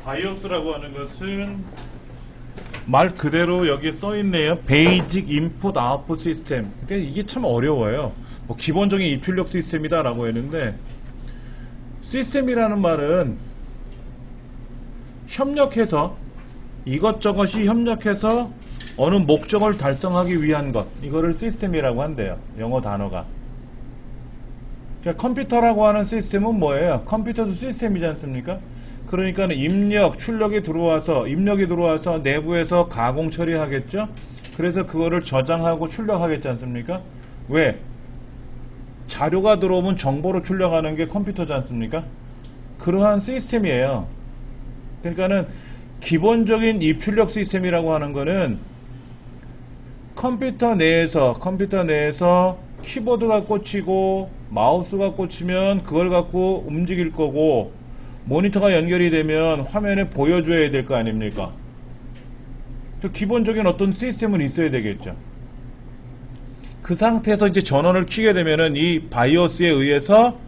바이오스라고 하는 것은 말 그대로 여기에 써 있네요. 베이직 인풋 아웃풋 시스템. 근데 이게 참 어려워요. 뭐 기본적인 입출력 시스템이다라고 했는데, 시스템이라는 말은 협력해서, 이것저것이 협력해서 어느 목적을 달성하기 위한 것, 이거를 시스템이라고 한대요. 영어 단어가. 그러니까 컴퓨터라고 하는 시스템은 뭐예요? 컴퓨터도 시스템이지 않습니까? 그러니까 입력이 들어와서 내부에서 가공 처리하겠죠? 그래서 그거를 저장하고 출력하겠지 않습니까? 왜? 자료가 들어오면 정보로 출력하는 게 컴퓨터지 않습니까? 그러한 시스템이에요. 그러니까는 기본적인 입출력 시스템이라고 하는 거는 컴퓨터 내에서 키보드가 꽂히고 마우스가 꽂히면 그걸 갖고 움직일 거고, 모니터가 연결이 되면 화면에 보여줘야 될 거 아닙니까? 기본적인 어떤 시스템은 있어야 되겠죠. 그 상태에서 이제 전원을 켜게 되면은 이 바이오스에 의해서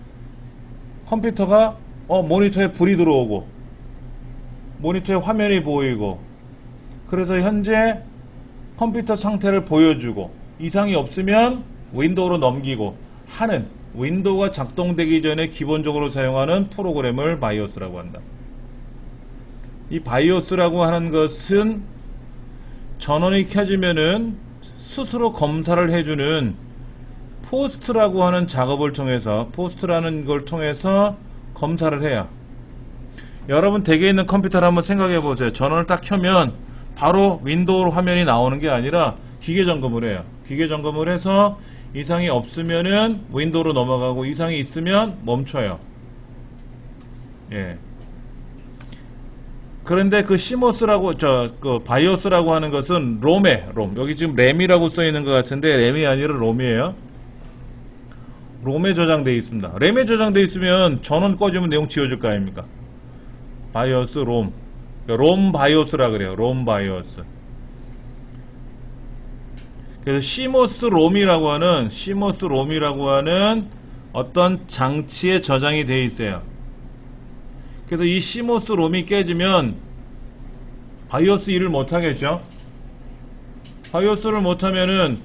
컴퓨터가 모니터에 불이 들어오고 모니터에 화면이 보이고, 그래서 현재 컴퓨터 상태를 보여주고, 이상이 없으면 윈도우로 넘기고 하는, 윈도우가 작동되기 전에 기본적으로 사용하는 프로그램을 바이오스라고 한다. 이 바이오스라고 하는 것은 전원이 켜지면은 스스로 검사를 해주는 포스트라고 하는 작업을 통해서, 포스트라는 걸 통해서 검사를 해요. 여러분 댁에 있는 컴퓨터를 한번 생각해 보세요. 전원을 딱 켜면 바로 윈도우 화면이 나오는 게 아니라 기계 점검을 해요. 기계 점검을 해서 이상이 없으면은 윈도우로 넘어가고, 이상이 있으면 멈춰요. 예. 그런데 그 시모스라고, 그 바이오스라고 하는 것은 롬. 여기 지금 램이라고 써 있는 것 같은데 램이 아니라 롬이에요. 롬에 저장되어 있습니다. 램에 저장되어 있으면 전원 꺼지면 내용 지워질 거 아닙니까? 바이오스 롬. 롬 바이오스라 그래요. 롬 바이오스. 그래서 시모스 롬이라고 하는 어떤 장치에 저장이 되어 있어요. 그래서 이 시모스 롬이 깨지면 바이오스 일을 못하겠죠. 바이오스를 못하면은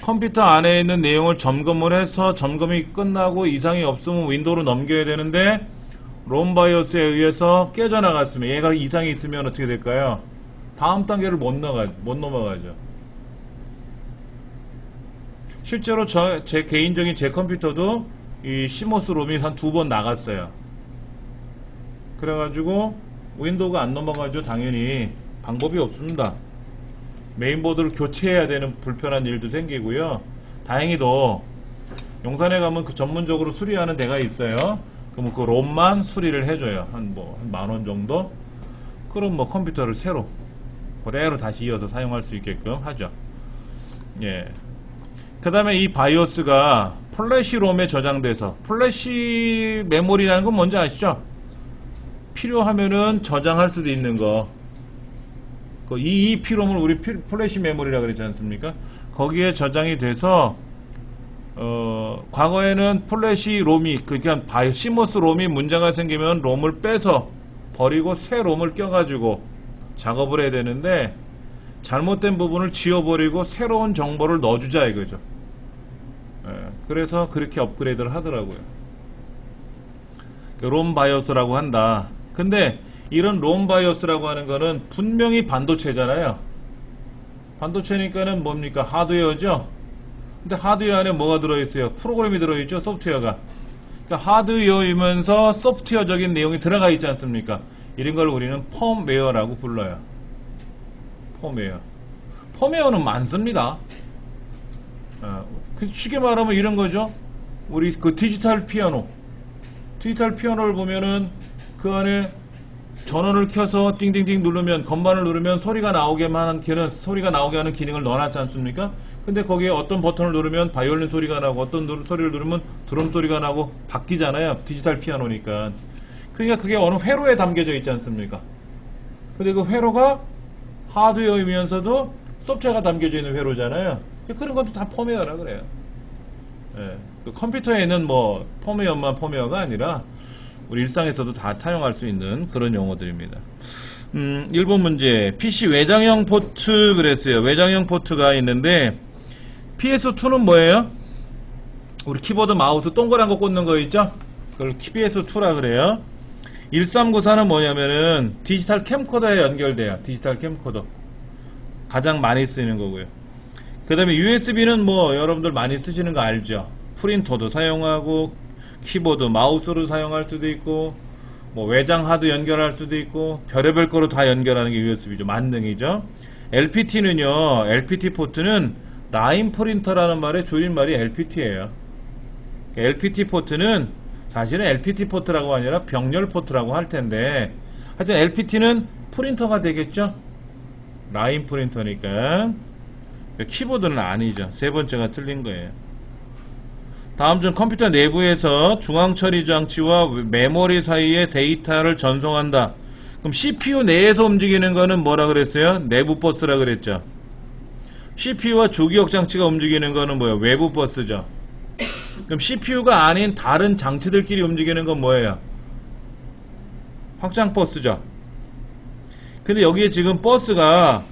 컴퓨터 안에 있는 내용을 점검을 해서, 점검이 끝나고 이상이 없으면 윈도우로 넘겨야 되는데, 롬 바이오스에 의해서 깨져나갔으면, 얘가 이상이 있으면 어떻게 될까요? 다음 단계를 못 넘어가죠. 실제로 제 개인적인 제 컴퓨터도 이 시모스 롬이 한 2번 나갔어요. 그래가지고 윈도우가 안 넘어가죠. 당연히 방법이 없습니다. 메인보드를 교체해야 되는 불편한 일도 생기고요. 다행히도 용산에 가면 그 전문적으로 수리하는 데가 있어요. 그럼 그 롬만 수리를 해줘요. 한 10,000원 정도. 그럼 뭐 컴퓨터를 새로 그대로 다시 이어서 사용할 수 있게끔 하죠. 예. 그 다음에 이 바이오스가 플래시 롬에 저장돼서, 플래시 메모리라는 건 뭔지 아시죠? 필요하면은 저장할 수도 있는 거. 그 EEP롬을 우리 플래시 메모리라고 그랬지 않습니까? 거기에 저장이 돼서, 과거에는 플래시 롬이, 그러니까 시모스 롬이 문제가 생기면 롬을 빼서 버리고 새 롬을 껴가지고 작업을 해야 되는데, 잘못된 부분을 지워버리고 새로운 정보를 넣어주자 이거죠. 예, 그래서 그렇게 업그레이드를 하더라고요. 롬 바이오스라고 한다. 근데 이런 롬 바이오스라고 하는 거는 분명히 반도체잖아요. 반도체니까는 뭡니까? 하드웨어죠. 근데 하드웨어 안에 뭐가 들어있어요? 프로그램이 들어있죠. 소프트웨어가. 그러니까 하드웨어이면서 소프트웨어적인 내용이 들어가 있지 않습니까? 이런 걸 우리는 펌웨어라고 불러요. 펌웨어는 많습니다. 쉽게 말하면 이런 거죠. 우리 그 디지털 피아노를 보면은 그 안에 전원을 켜서 띵띵띵 누르면, 건반을 누르면 소리가 나오게 하는 기능을 넣어놨지 않습니까? 근데 거기에 어떤 버튼을 누르면 바이올린 소리가 나고, 어떤 소리를 누르면 드럼 소리가 나고 바뀌잖아요. 디지털 피아노니까. 그러니까 그게 어느 회로에 담겨져 있지 않습니까? 근데 그 회로가 하드웨어이면서도 소프트웨어가 담겨져 있는 회로잖아요. 그런 것도 다 펌웨어라 그래요. 예. 그 컴퓨터에는 뭐 펌웨어만 펌웨어가 아니라 우리 일상에서도 다 사용할 수 있는 그런 용어들입니다. 1번 문제. PC 외장형 포트 그랬어요. 외장형 포트가 있는데 PS2는 뭐예요? 우리 키보드 마우스 동그란 거 꽂는 거 있죠? 그걸 PS2라 그래요. 1394는 뭐냐면은 디지털 캠코더에 연결돼요. 디지털 캠코더. 가장 많이 쓰이는 거고요. 그 다음에 USB는 뭐 여러분들 많이 쓰시는 거 알죠? 프린터도 사용하고 키보드 마우스로 사용할 수도 있고 뭐 외장 하드 연결할 수도 있고 별의별 거로 다 연결하는 게 USB죠. 만능이죠. LPT는요. LPT 포트는 라인 프린터라는 말의 줄임말이 LPT예요. LPT 포트는 사실은 LPT 포트라고 아니라 병렬 포트라고 할 텐데 하여튼 LPT는 프린터가 되겠죠. 라인 프린터니까. 키보드는 아니죠. 세 번째가 틀린 거예요. 다음 중 컴퓨터 내부에서 중앙 처리 장치와 메모리 사이에 데이터를 전송한다. 그럼 CPU 내에서 움직이는 거는 뭐라 그랬어요? 내부 버스라 그랬죠. CPU와 주기억 장치가 움직이는 거는 뭐예요? 외부 버스죠. 그럼 CPU가 아닌 다른 장치들끼리 움직이는 건 뭐예요? 확장 버스죠. 근데 여기에 지금 버스가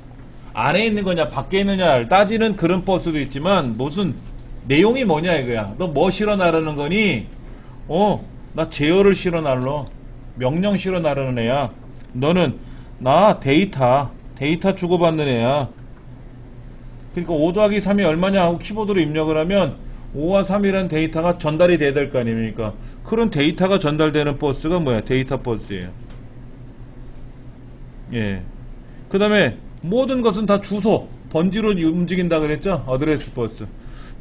안에 있는 거냐 밖에 있느냐를 따지는 그런 버스도 있지만 무슨 내용이 뭐냐 이거야. 너 뭐 실어 나르는 거니? 나 제어를 실어 날러. 명령 실어 나르는 애야. 너는 나 데이터 주고받는 애야. 그러니까 5 더하기 3이 얼마냐 하고 키보드로 입력을 하면 5와 3이라는 데이터가 전달이 돼야 될 거 아닙니까? 그런 데이터가 전달되는 버스가 뭐야? 데이터 버스예요. 예. 그 다음에 모든 것은 다 주소, 번지로 움직인다 그랬죠? 어드레스 버스.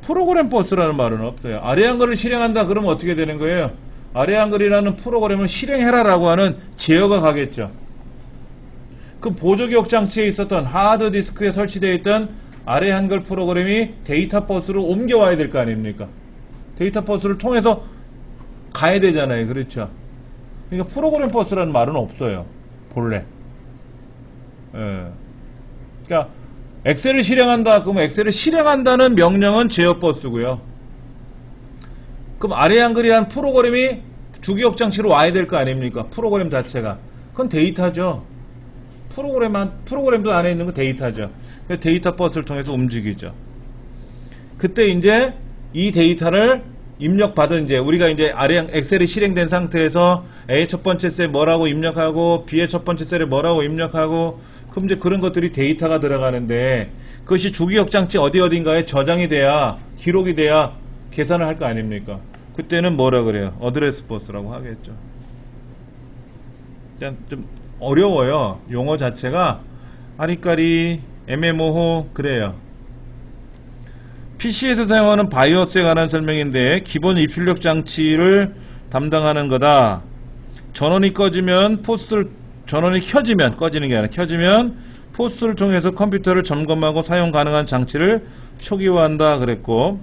프로그램 버스라는 말은 없어요. 아래 한글을 실행한다 그러면 어떻게 되는 거예요? 아래 한글이라는 프로그램을 실행해라라고 하는 제어가 가겠죠. 그 보조기억 장치에 있었던 하드디스크에 설치되어 있던 아래 한글 프로그램이 데이터 버스로 옮겨와야 될 거 아닙니까? 데이터 버스를 통해서 가야 되잖아요. 그렇죠? 그러니까 프로그램 버스라는 말은 없어요. 본래. 예. 그러니까 엑셀을 실행한다. 그럼 엑셀을 실행한다는 명령은 제어 버스고요. 그럼 아래 한글이라는 프로그램이 주기억 장치로 와야 될 거 아닙니까? 프로그램 자체가. 그건 데이터죠. 프로그램도 안에 있는 거 데이터죠. 데이터 버스를 통해서 움직이죠. 그때 이제 이 데이터를 입력받은 이제 우리가 이제 아래 엑셀이 실행된 상태에서 A의 첫 번째 셀에 뭐라고 입력하고 B의 첫 번째 셀에 뭐라고 입력하고 그럼 이제 그런 것들이 데이터가 들어가는데 그것이 주기억 장치 어딘가에 저장이 돼야 기록이 돼야 계산을 할 거 아닙니까? 그때는 뭐라 그래요? 어드레스 버스라고 하겠죠. 그냥 좀 어려워요. 용어 자체가 아리까리 애매모호 그래요. PC에서 사용하는 바이오스에 관한 설명인데 기본 입출력 장치를 담당하는 거다. 전원이 켜지면 꺼지는 게 아니라 켜지면 포스를 통해서 컴퓨터를 점검하고 사용 가능한 장치를 초기화한다 그랬고,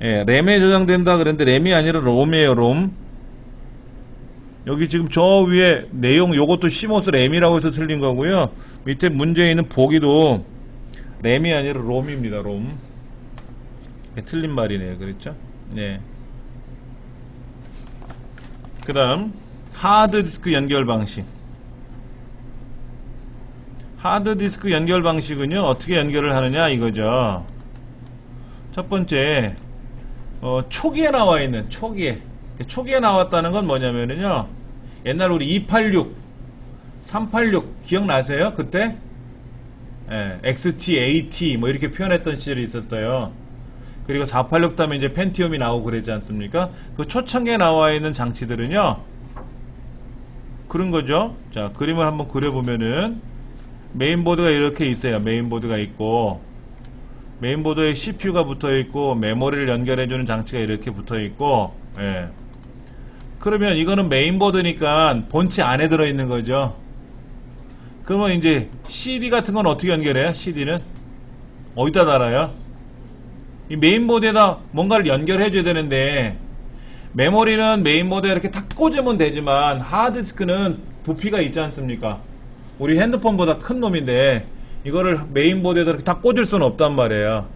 예, 램에 저장된다 그랬는데 램이 아니라 롬이에요. 롬. 여기 지금 저 위에 내용 요것도 시모스 램이라고 해서 틀린 거고요. 밑에 문제에 있는 보기도 램이 아니라 롬입니다. 롬. 틀린 말이네요. 그랬죠? 네. 그 다음 하드디스크 연결 방식. 하드디스크 연결 방식은요 어떻게 연결을 하느냐 이거죠. 첫 번째 초기에 나와 있는 초기에 나왔다는 건 뭐냐면은요 옛날 우리 286 386 기억나세요? 그때 XT, AT 뭐 이렇게 표현했던 시절이 있었어요. 그리고 486 다음에 이제 펜티엄이 나오고 그랬지 않습니까? 그 초창기에 나와 있는 장치들은요 그런 거죠. 자, 그림을 한번 그려보면은 메인보드가 이렇게 있어요. 메인보드가 있고 메인보드에 CPU가 붙어있고 메모리를 연결해주는 장치가 이렇게 붙어있고, 예. 그러면 이거는 메인보드니까 본체 안에 들어있는 거죠. 그러면 이제 CD 같은 건 어떻게 연결해요? CD는 어디다 달아요? 이 메인보드에다 뭔가를 연결해줘야 되는데 메모리는 메인보드에 이렇게 탁 꽂으면 되지만 하드디스크는 부피가 있지 않습니까? 우리 핸드폰보다 큰 놈인데 이거를 메인보드에다 이렇게 다 꽂을 수는 없단 말이에요.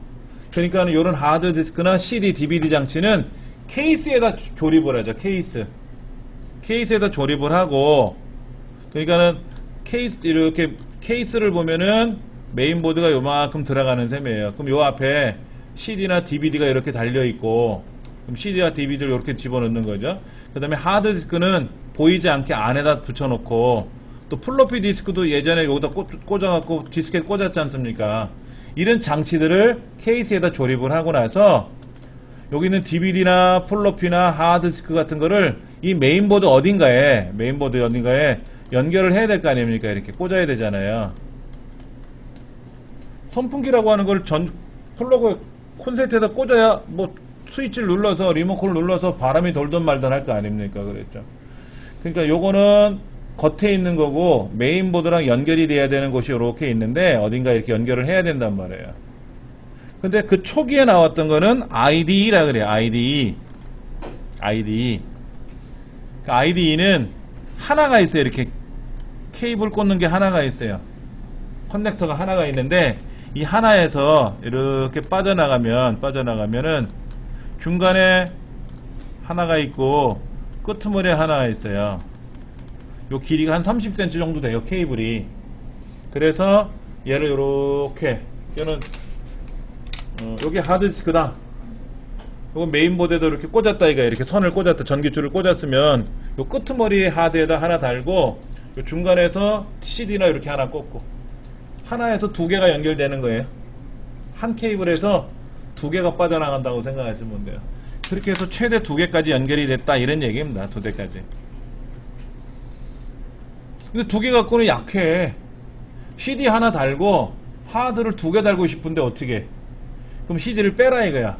그러니까 이런 하드디스크나 CD, DVD 장치는 케이스에다 조립을 하죠. 케이스에다 조립을 하고, 그러니까는 케이스, 이렇게 케이스를 보면은 메인보드가 요만큼 들어가는 셈이에요. 그럼 요 앞에 CD나 DVD가 이렇게 달려있고, 그럼 CD와 DVD를 이렇게 집어넣는 거죠. 그 다음에 하드디스크는 보이지 않게 안에다 붙여놓고, 또 플로피 디스크도 예전에 여기다 꽂아갖고 디스크에 꽂았지 않습니까? 이런 장치들을 케이스에다 조립을 하고 나서 여기 있는 DVD나 플로피나 하드디스크 같은 거를 이 메인보드 어딘가에 연결을 해야 될 거 아닙니까? 이렇게 꽂아야 되잖아요. 선풍기라고 하는 걸 플러그 콘센트에다 꽂아야 뭐 스위치를 눌러서 리모컨을 눌러서 바람이 돌던 말던 할 거 아닙니까? 그랬죠. 그러니까 요거는 겉에 있는 거고 메인보드랑 연결이 돼야 되는 곳이 이렇게 있는데 어딘가 이렇게 연결을 해야 된단 말이에요. 근데 그 초기에 나왔던 거는 IDE라 그래요. IDE. 그 IDE는 하나가 있어요. 이렇게 케이블 꽂는 게 하나가 있어요. 커넥터가 하나가 있는데 이 하나에서 이렇게 빠져나가면은 중간에 하나가 있고 끄트머리에 하나가 있어요. 요 길이가 한 30cm 정도 돼요. 케이블이. 그래서 얘를 요렇게 얘는 여기 하드디스크다. 요거 메인보드에도 이렇게 꽂았다. 이렇게 선을 꽂았다. 전기줄을 꽂았으면 요 끄트머리 하드에다 하나 달고 요 중간에서 CD나 이렇게 하나 꽂고 하나에서 두 개가 연결되는 거예요. 한 케이블에서 두 개가 빠져나간다고 생각하시면 돼요. 그렇게 해서 최대 두 개까지 연결이 됐다 이런 얘기입니다. 두 대까지. 근데 두 개 갖고는 약해. CD 하나 달고 하드를 두 개 달고 싶은데 어떻게? 그럼 CD를 빼라 이거야.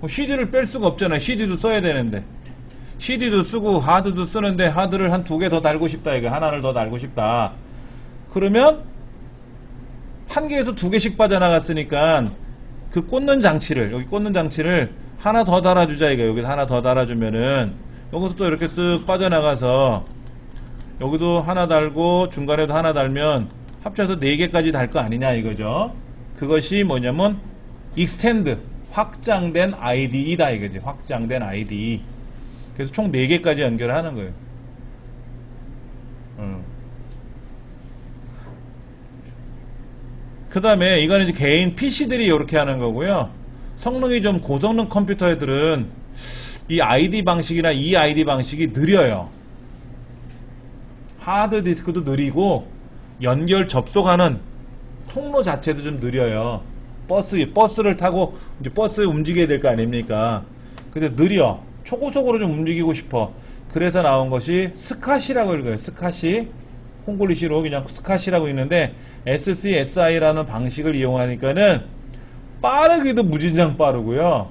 CD를 뺄 수가 없잖아. CD도 써야 되는데. CD도 쓰고 하드도 쓰는데 하드를 한 두 개 더 달고 싶다 이거. 하나를 더 달고 싶다. 그러면 한 개에서 두 개씩 빠져나갔으니까 그 꽂는 장치를 여기 꽂는 장치를 하나 더 달아주자 이거. 여기 하나 더 달아주면은 여기서 또 이렇게 쓱 빠져나가서 여기도 하나 달고 중간에도 하나 달면 합쳐서 4개까지 달 거 아니냐 이거죠. 그것이 뭐냐면 익스텐드 확장된 IDE다 이거지. 확장된 IDE. 그래서 총 4개까지 연결하는 거예요. 그 다음에 이거는 이제 개인 PC들이 이렇게 하는 거고요. 성능이 좀 고성능 컴퓨터 애들은 이 ID 방식이나 이 ID 방식이 느려요. 하드 디스크도 느리고 연결 접속하는 통로 자체도 좀 느려요. 버스를 타고 이제 버스 움직여야 될 거 아닙니까? 근데 느려. 초고속으로 좀 움직이고 싶어. 그래서 나온 것이 스카시라고 읽어요. 스카시. 콩글리시로 그냥 스카시라고 있는데 SCSI라는 방식을 이용하니까는 빠르기도 무진장 빠르고요.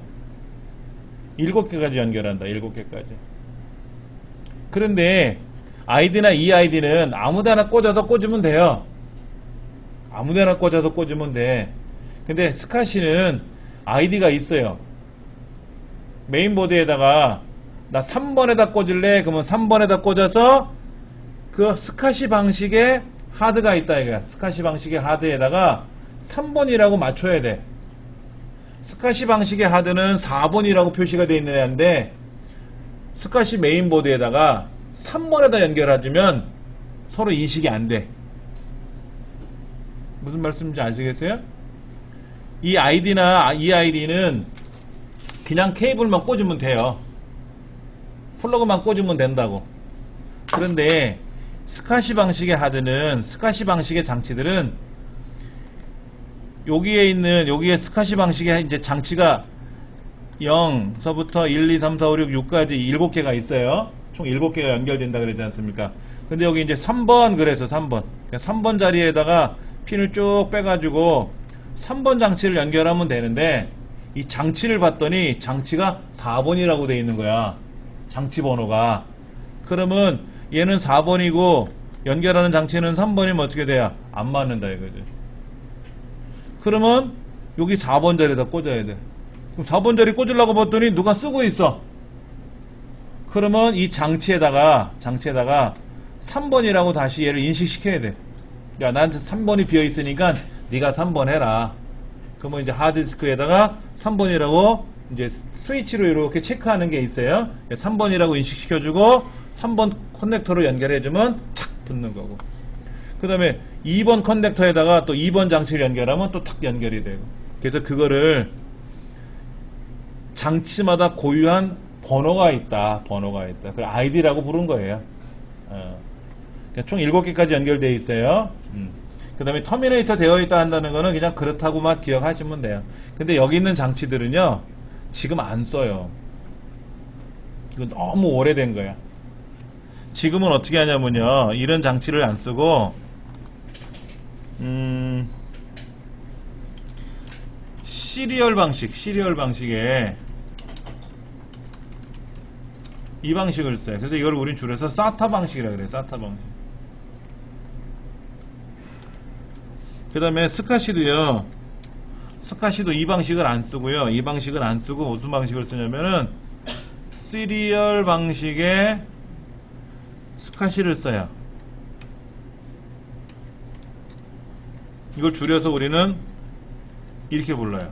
7개까지 연결한다. 7개까지. 그런데 아이디나 이 아이디는 아무데나 꽂아서 꽂으면 돼요. 아무데나 꽂아서 꽂으면 돼. 근데 스카시는 아이디가 있어요. 메인보드에다가 나 3번에다 꽂을래? 그러면 3번에다 꽂아서 그 스카시 방식의 하드가 있다 이거야. 스카시 방식의 하드에다가 3번이라고 맞춰야 돼. 스카시 방식의 하드는 4번이라고 표시가 되어 있는 애인데 스카시 메인보드에다가 3번에다 연결해주면 서로 인식이 안 돼. 무슨 말씀인지 아시겠어요? 이 아이디나 이 아이디는 그냥 케이블만 꽂으면 돼요. 플러그만 꽂으면 된다고. 그런데 스카시 방식의 하드는 스카시 방식의 장치들은 여기에 스카시 방식의 이제 장치가 0서부터 1, 2, 3, 4, 5, 6, 6까지 7개가 있어요. 총 7개가 연결된다 그러지 않습니까? 근데 여기 이제 3번 그래서 3번. 3번 자리에다가 핀을 쭉 빼가지고 3번 장치를 연결하면 되는데 이 장치를 봤더니 장치가 4번이라고 돼 있는 거야. 장치 번호가. 그러면 얘는 4번이고 연결하는 장치는 3번이면 어떻게 돼요? 안 맞는다 이거지. 그러면 여기 4번 자리에다 꽂아야 돼. 그럼 4번 자리 꽂으려고 봤더니 누가 쓰고 있어. 그러면 이 장치에다가 3번이라고 다시 얘를 인식시켜야 돼. 야, 나한테 3번이 비어있으니까 네가 3번 해라. 그러면 이제 하드디스크에다가 3번이라고 이제 스위치로 이렇게 체크하는 게 있어요. 3번이라고 인식시켜주고 3번 커넥터로 연결해주면 착 붙는 거고, 그 다음에 2번 커넥터에다가 또 2번 장치를 연결하면 또 탁 연결이 되고. 그래서 그거를 장치마다 고유한 번호가 있다. 그 아이디라고 부른 거예요. 그러니까 총 7개까지 연결되어 있어요. 그 다음에 터미네이터 되어 있다 한다는 거는 그냥 그렇다고만 기억하시면 돼요. 근데 여기 있는 장치들은요, 지금 안 써요. 이거 너무 오래된 거야. 지금은 어떻게 하냐면요, 이런 장치를 안 쓰고 시리얼 방식에 이 방식을 써요. 그래서 이걸 우린 줄여서 SATA 방식이라고 그래요. SATA 방식. 그 다음에 스카시도요, 스카시도 이 방식을 안 쓰고요, 이 방식을 안 쓰고 무슨 방식을 쓰냐면은 시리얼 방식의 스카시를 써요. 이걸 줄여서 우리는 이렇게 불러요.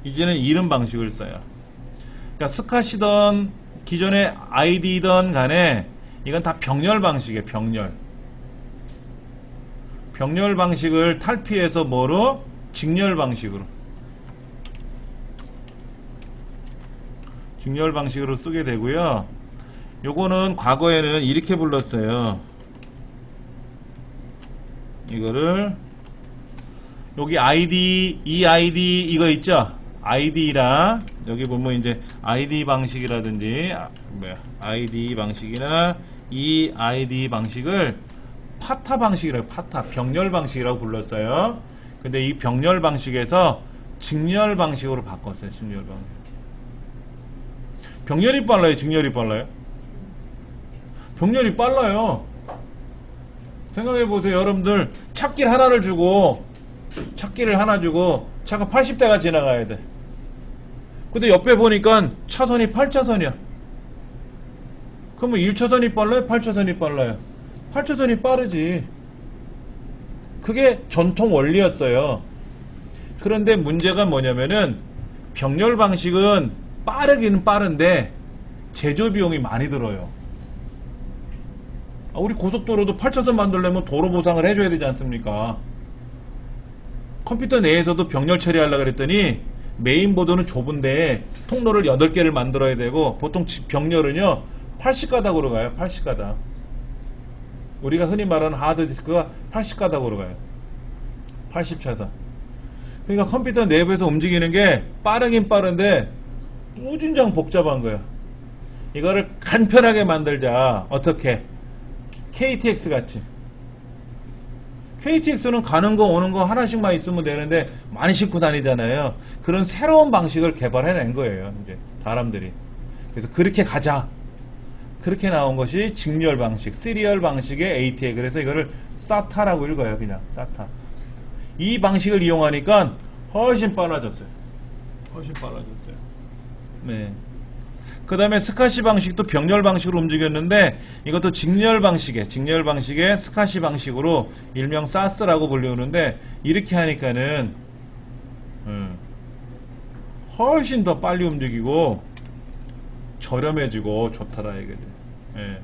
이제는 이름 방식을 써요. 그러니까 스카시던 기존의 아이디던 간에 이건 다 병렬 방식이에요. 병렬 방식을 탈피해서 뭐로? 직렬 방식으로 쓰게 되고요. 요거는 과거에는 이렇게 불렀어요. 이거를 여기 아이디, 이 아이디 이거 있죠? 아이디랑 여기 보면 이제 아이디 방식이라든지 아이디 방식이나 이 아이디 방식을 파타 방식이라고, 병렬 방식이라고 불렀어요. 근데 이 병렬 방식에서 직렬 방식으로 바꿨어요. 직렬 방식. 병렬이 빨라요, 직렬이 빨라요? 병렬이 빨라요. 생각해보세요. 여러분들 찾기를 하나 주고 차가 80대가 지나가야 돼. 근데 옆에 보니까 차선이 8차선이야. 그러면 1차선이 빨라요? 8차선이 빨라요? 8차선이 빠르지. 그게 전통 원리였어요. 그런데 문제가 뭐냐면은 병렬 방식은 빠르기는 빠른데 제조 비용이 많이 들어요. 우리 고속도로도 8차선 만들려면 도로 보상을 해줘야 되지 않습니까? 컴퓨터 내에서도 병렬 처리하려고 그랬더니 메인보드는 좁은데 통로를 8개를 만들어야 되고, 보통 병렬은요 80가닥으로 가요. 80가닥. 우리가 흔히 말하는 하드디스크가 80가닥으로 가요. 80차선. 그러니까 컴퓨터 내부에서 움직이는 게 빠르긴 빠른데 무진장 복잡한 거야. 이거를 간편하게 만들자. 어떻게? KTX 같이. KTX는 가는 거 오는 거 하나씩만 있으면 되는데 많이 싣고 다니잖아요. 그런 새로운 방식을 개발해낸 거예요, 이제 사람들이. 그래서 그렇게 가자. 그렇게 나온 것이 직렬 방식, 시리얼 방식의 ATA. 그래서 이거를 SATA라고 읽어요, 그냥 SATA. 이 방식을 이용하니까 훨씬 빨라졌어요. 네. 그 다음에 스카시 방식도 병렬 방식으로 움직였는데 이것도 직렬 방식의 스카시 방식으로 일명 사스라고 불리우는데, 이렇게 하니까는 훨씬 더 빨리 움직이고 저렴해지고 좋더라 이거지. 예.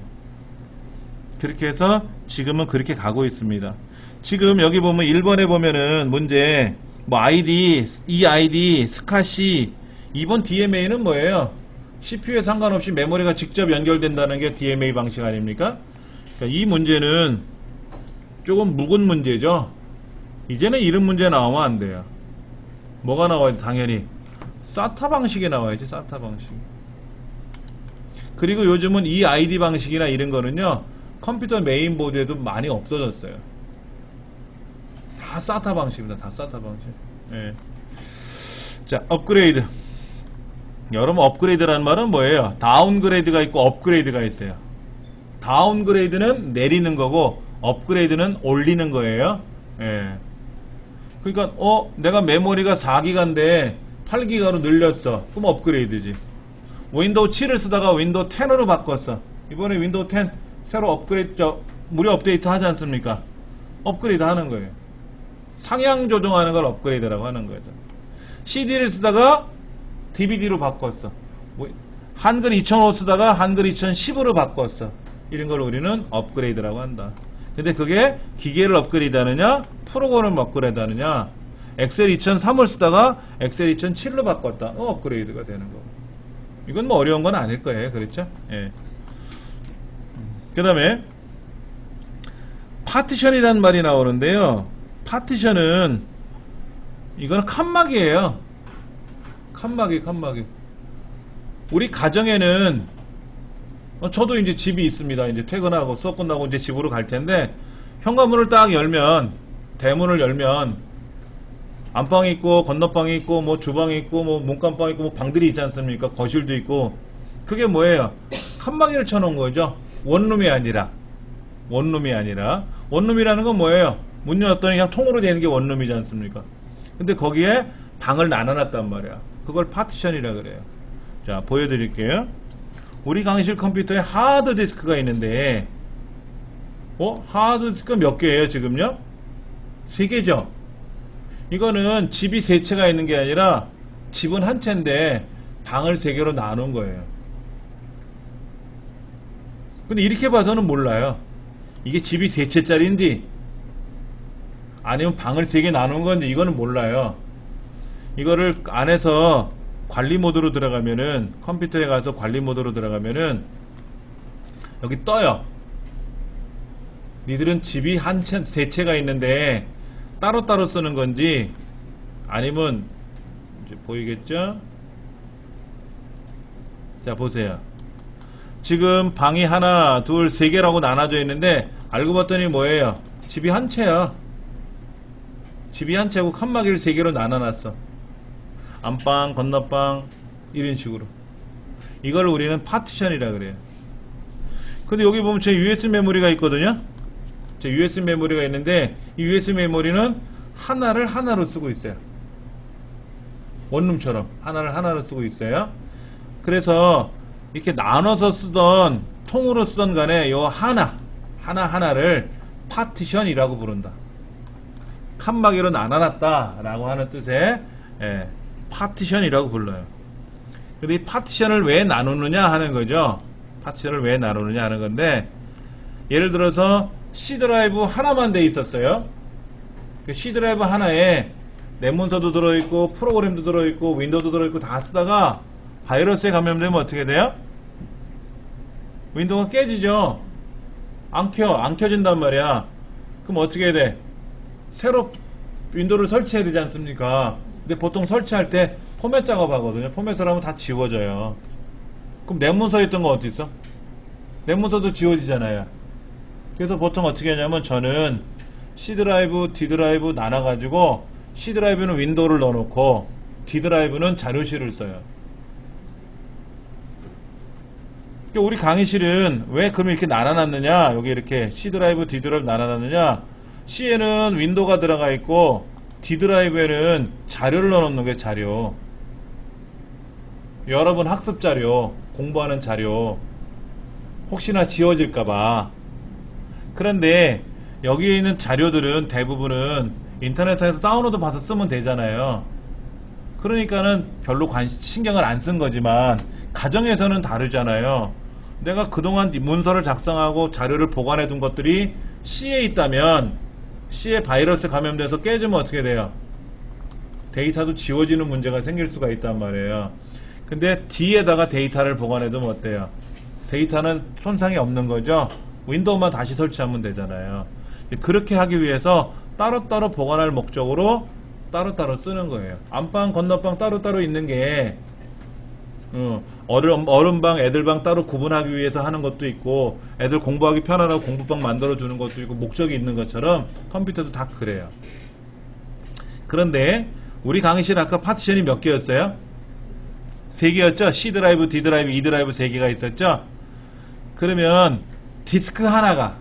그렇게 해서 지금은 그렇게 가고 있습니다. 지금 여기 보면 1번에 보면은 문제 뭐 아이디, 이 아이디, 스카시, 2번 DMA는 뭐예요? CPU에 상관없이 메모리가 직접 연결된다는 게 DMA 방식 아닙니까? 그러니까 이 문제는 조금 묵은 문제죠. 이제는 이런 문제 나오면 안 돼요. 뭐가 나와야 돼? 당연히 SATA 방식이 나와야지. SATA 방식. 그리고 요즘은 이 아이디 방식이나 이런 거는요 컴퓨터 메인보드에도 많이 없어졌어요. 다 SATA 방식입니다. 다 SATA 방식. 예. 자, 업그레이드. 여러분, 업그레이드라는 말은 뭐예요? 다운그레이드가 있고 업그레이드가 있어요. 다운그레이드는 내리는 거고 업그레이드는 올리는 거예요. 예. 그러니까 내가 메모리가 4기가인데 8기가로 늘렸어. 그럼 업그레이드지. 윈도우 7을 쓰다가 윈도우 10으로 바꿨어. 이번에 윈도우 10 새로 업그레이드, 무료 업데이트 하지 않습니까? 업그레이드 하는 거예요. 상향 조정하는 걸 업그레이드라고 하는 거죠. CD를 쓰다가 DVD로 바꿨어. 뭐 한글 2005 쓰다가 한글 2010으로 바꿨어. 이런 걸 우리는 업그레이드라고 한다. 근데 그게 기계를 업그레이드 하느냐, 프로그램을 업그레이드 하느냐, 엑셀 2003을 쓰다가 엑셀 2007로 바꿨다. 업그레이드가 되는 거. 이건 뭐 어려운 건 아닐 거예요. 그렇죠? 예. 그 다음에 파티션이라는 말이 나오는데요. 파티션은 이거는 칸막이에요. 칸막이. 우리 가정에는 저도 이제 집이 있습니다. 이제 퇴근하고 수업 끝나고 이제 집으로 갈 텐데 현관문을 딱 열면, 대문을 열면 안방이 있고 건너방이 있고 뭐 주방이 있고 뭐 문간방이 있고 뭐 방들이 있지 않습니까? 거실도 있고. 그게 뭐예요? 칸막이를 쳐놓은 거죠. 원룸이 아니라. 원룸이라는 건 뭐예요? 문 열었더니 그냥 통으로 되는 게 원룸이지 않습니까? 근데 거기에 방을 나눠놨단 말이야. 그걸 파티션이라 그래요. 자, 보여드릴게요. 우리 강의실 컴퓨터에 하드디스크가 있는데 하드디스크가 몇 개예요 지금요? 3개죠. 이거는 집이 3채가 있는 게 아니라 집은 한 채인데 방을 3개로 나눈 거예요. 근데 이렇게 봐서는 몰라요. 이게 집이 3채짜리인지 아니면 방을 3개 나눈 건지 이거는 몰라요. 이거를 안에서 관리 모드로 들어가면은, 컴퓨터에 가서 관리 모드로 들어가면은 여기 떠요. 니들은 집이 한 채, 3채가 있는데 따로따로 쓰는 건지 아니면 이제 보이겠죠? 자, 보세요. 지금 방이 하나, 둘, 3개라고 나눠져 있는데 알고 봤더니 뭐예요? 집이 한 채야. 집이 한 채고 칸막이를 3개로 나눠놨어. 안방, 건너방 이런 식으로. 이걸 우리는 파티션이라 그래요. 근데 여기 보면 제 USB 메모리가 있거든요. 제 USB 메모리가 있는데 이 USB 메모리는 하나를 하나로 쓰고 있어요. 원룸처럼 하나를 하나로 쓰고 있어요. 그래서 이렇게 나눠서 쓰던, 통으로 쓰던 간에 요 하나를 파티션이라고 부른다. 칸막이로 나눠놨다 라고 하는 뜻의 파티션이라고 불러요. 근데 이 파티션을 왜 나누느냐 하는 거죠. 파티션을 왜 나누느냐 하는 건데, 예를 들어서 C 드라이브 하나만 돼 있었어요. 그 C 드라이브 하나에 내 문서도 들어있고 프로그램도 들어있고 윈도우도 들어있고 다 쓰다가 바이러스에 감염되면 어떻게 돼요? 윈도우가 깨지죠. 안 켜진단 말이야. 그럼 어떻게 해야 돼? 새로 윈도우를 설치해야 되지 않습니까? 근데 보통 설치할 때 포맷 작업하거든요. 포맷을 하면 다 지워져요. 그럼 내 문서에 있던 거 어디 있어? 내 문서도 지워지잖아요. 그래서 보통 어떻게 하냐면 저는 C 드라이브, D 드라이브 나눠가지고 C 드라이브는 윈도우를 넣어놓고 D 드라이브는 자료실을 써요. 우리 강의실은 왜 그럼 이렇게 나눠놨느냐? 여기 이렇게 C 드라이브, D 드라이브 나눠놨느냐? C에는 윈도우가 들어가 있고 D 드라이브에는 자료를 넣어놓는 게 자료. 여러분 학습 자료, 공부하는 자료. 혹시나 지워질까봐. 그런데 여기에 있는 자료들은 대부분은 인터넷상에서 다운로드 받아서 쓰면 되잖아요. 그러니까는 별로 신경을 안 쓴 거지만 가정에서는 다르잖아요. 내가 그동안 문서를 작성하고 자료를 보관해 둔 것들이 C에 있다면 C에 바이러스 감염돼서 깨지면 어떻게 돼요? 데이터도 지워지는 문제가 생길 수가 있단 말이에요. 근데 D에다가 데이터를 보관해 두면 어때요? 데이터는 손상이 없는 거죠. 윈도우만 다시 설치하면 되잖아요. 그렇게 하기 위해서 따로따로 보관할 목적으로 따로따로 쓰는 거예요. 안방, 건너방 따로따로 있는 게 어른방, 애들방 따로 구분하기 위해서 하는 것도 있고, 애들 공부하기 편하라고 공부방 만들어 주는 것도 있고, 목적이 있는 것처럼 컴퓨터도 다 그래요. 그런데 우리 강의실 아까 파티션이 몇 개였어요? 3개였죠? C 드라이브, D 드라이브, E 드라이브 3개가 있었죠? 그러면 디스크 하나가,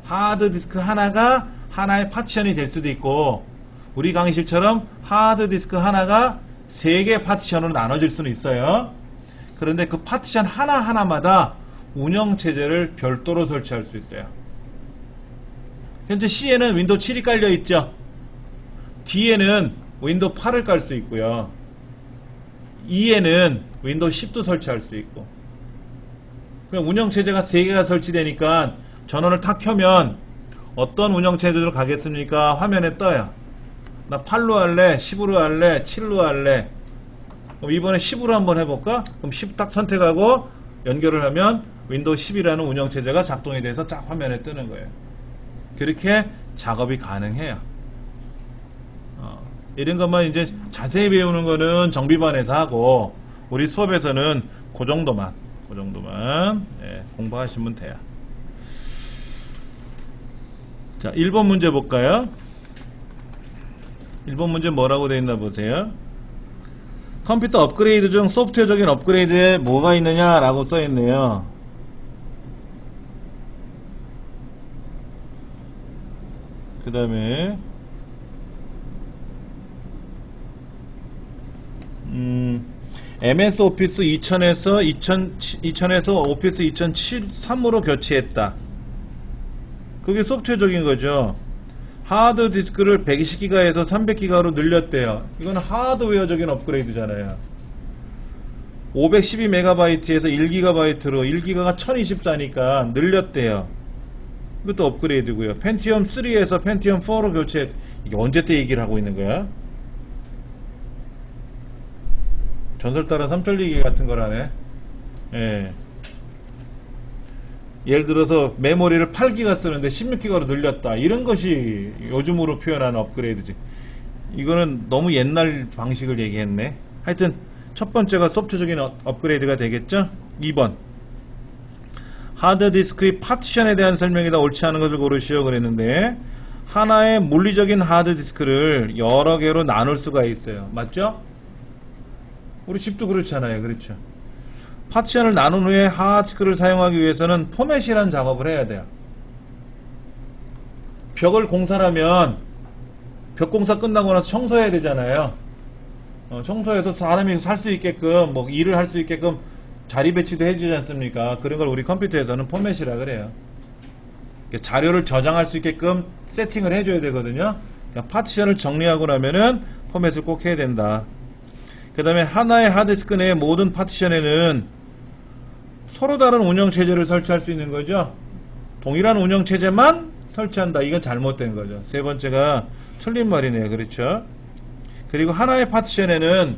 하드 디스크 하나가 하나의 파티션이 될 수도 있고, 우리 강의실처럼 하드 디스크 하나가 3개 파티션으로 나눠질 수는 있어요. 그런데 그 파티션 하나하나마다 운영체제를 별도로 설치할 수 있어요. 현재 C에는 윈도우 7이 깔려 있죠. D에는 윈도우 8을 깔 수 있고요. 2에는 윈도우 10도 설치할 수 있고. 그냥 운영체제가 3개가 설치되니까 전원을 탁 켜면 어떤 운영체제로 가겠습니까? 화면에 떠요. 나 8로 할래? 10으로 할래? 7로 할래? 그럼 이번에 10으로 한번 해볼까? 그럼 10 딱 선택하고 연결을 하면 윈도우 10이라는 운영체제가 작동이 돼서 딱 화면에 뜨는 거예요. 그렇게 작업이 가능해요. 이런 것만 이제 자세히 배우는 거는 정비반에서 하고, 우리 수업에서는 그 정도만 예, 공부하시면 돼요. 자, 1번 문제 볼까요? 1번 문제 뭐라고 되어 있나 보세요. 컴퓨터 업그레이드 중 소프트웨어적인 업그레이드에 뭐가 있느냐라고 써 있네요. 그 다음에 MS 오피스 2000에서 오피스 2003으로 교체했다. 그게 소프트웨어적인 거죠. 하드 디스크를 120기가에서 300기가로 늘렸대요. 이건 하드웨어적인 업그레이드잖아요. 512MB에서 1GB로 1기가가 1024니까 늘렸대요. 이것도 업그레이드고요. 펜티엄 3에서 펜티엄 4로 교체. 이게 언제 때 얘기를 하고 있는 거야? 전설 따른 3.2기 같은 거라네. 예. 예를 들어서 메모리를 8기가 쓰는데 16기가로 늘렸다. 이런 것이 요즘으로 표현하는 업그레이드지. 이거는 너무 옛날 방식을 얘기했네. 하여튼 첫 번째가 소프트적인 업그레이드가 되겠죠. 2번 하드디스크의 파티션에 대한 설명이다. 옳지 않은 것을 고르시오 그랬는데, 하나의 물리적인 하드디스크를 여러 개로 나눌 수가 있어요. 맞죠? 우리 집도 그렇잖아요. 그렇죠? 파티션을 나눈 후에 하드디스크를 사용하기 위해서는 포맷이라는 작업을 해야 돼요. 벽을 공사를 하면 벽 공사 끝나고 나서 청소해야 되잖아요. 청소해서 사람이 살 수 있게끔, 뭐 일을 할 수 있게끔 자리 배치도 해주지 않습니까? 그런 걸 우리 컴퓨터에서는 포맷이라 그래요. 자료를 저장할 수 있게끔 세팅을 해줘야 되거든요. 파티션을 정리하고 나면은 포맷을 꼭 해야 된다. 그 다음에 하나의 하드디스크 내의 모든 파티션에는 서로 다른 운영체제를 설치할 수 있는 거죠. 동일한 운영체제만 설치한다. 이건 잘못된 거죠. 세 번째가 틀린 말이네요. 그렇죠? 그리고 하나의 파티션에는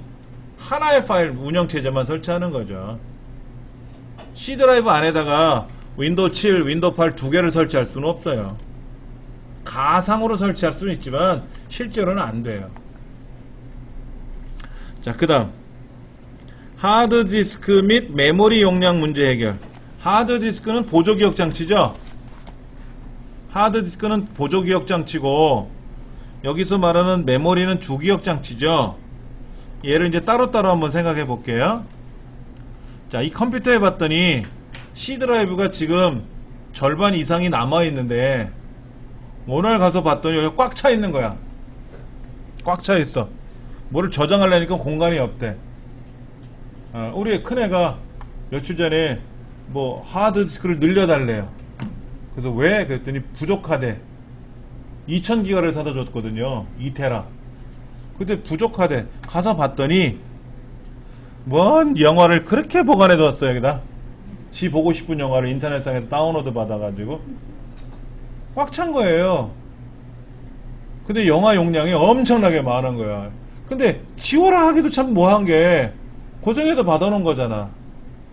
하나의 파일 운영체제만 설치하는 거죠. C 드라이브 안에다가 윈도우 7, 윈도우 8 두 개를 설치할 수는 없어요. 가상으로 설치할 수는 있지만 실제로는 안 돼요. 자, 그 다음 하드디스크 및 메모리 용량 문제 해결. 하드디스크는 보조기억 장치죠. 하드디스크는 보조기억 장치고, 여기서 말하는 메모리는 주기억 장치죠. 얘를 이제 따로따로 한번 생각해 볼게요. 자, 이 컴퓨터에 봤더니 C 드라이브가 지금 절반 이상이 남아 있는데, 오늘 가서 봤더니 여기 꽉 차 있는 거야. 꽉 차 있어. 뭐를 저장하려니까 공간이 없대. 우리 큰애가 며칠 전에 뭐 하드디스크를 늘려달래요. 그래서 왜? 그랬더니 부족하대. 2000기가를 사다 줬거든요. 2테라. 근데 부족하대. 가서 봤더니 뭔 영화를 그렇게 보관해 뒀어요. 여기다 지 보고 싶은 영화를 인터넷상에서 다운로드 받아가지고 꽉 찬 거예요. 근데 영화 용량이 엄청나게 많은 거야. 근데 지워라 하기도 참 뭐한 게, 고생해서 받아놓은 거잖아.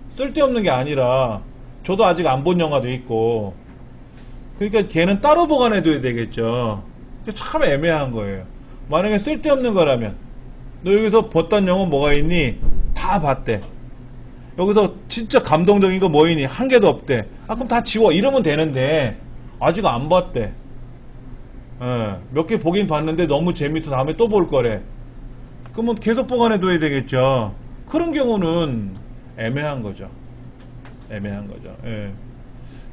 쓸데없는 게 아니라 저도 아직 안 본 영화도 있고, 그러니까 걔는 따로 보관해둬야 되겠죠. 참 애매한 거예요. 만약에 쓸데없는 거라면, 너 여기서 봤던 영화 뭐가 있니? 다 봤대. 여기서 진짜 감동적인 거 뭐 있니? 한 개도 없대. 아, 그럼 다 지워. 이러면 되는데 아직 안 봤대. 몇 개 보긴 봤는데 너무 재밌어 다음에 또 볼 거래. 그러면 계속 보관해둬야 되겠죠. 그런 경우는 애매한 거죠. 애매한 거죠. 예.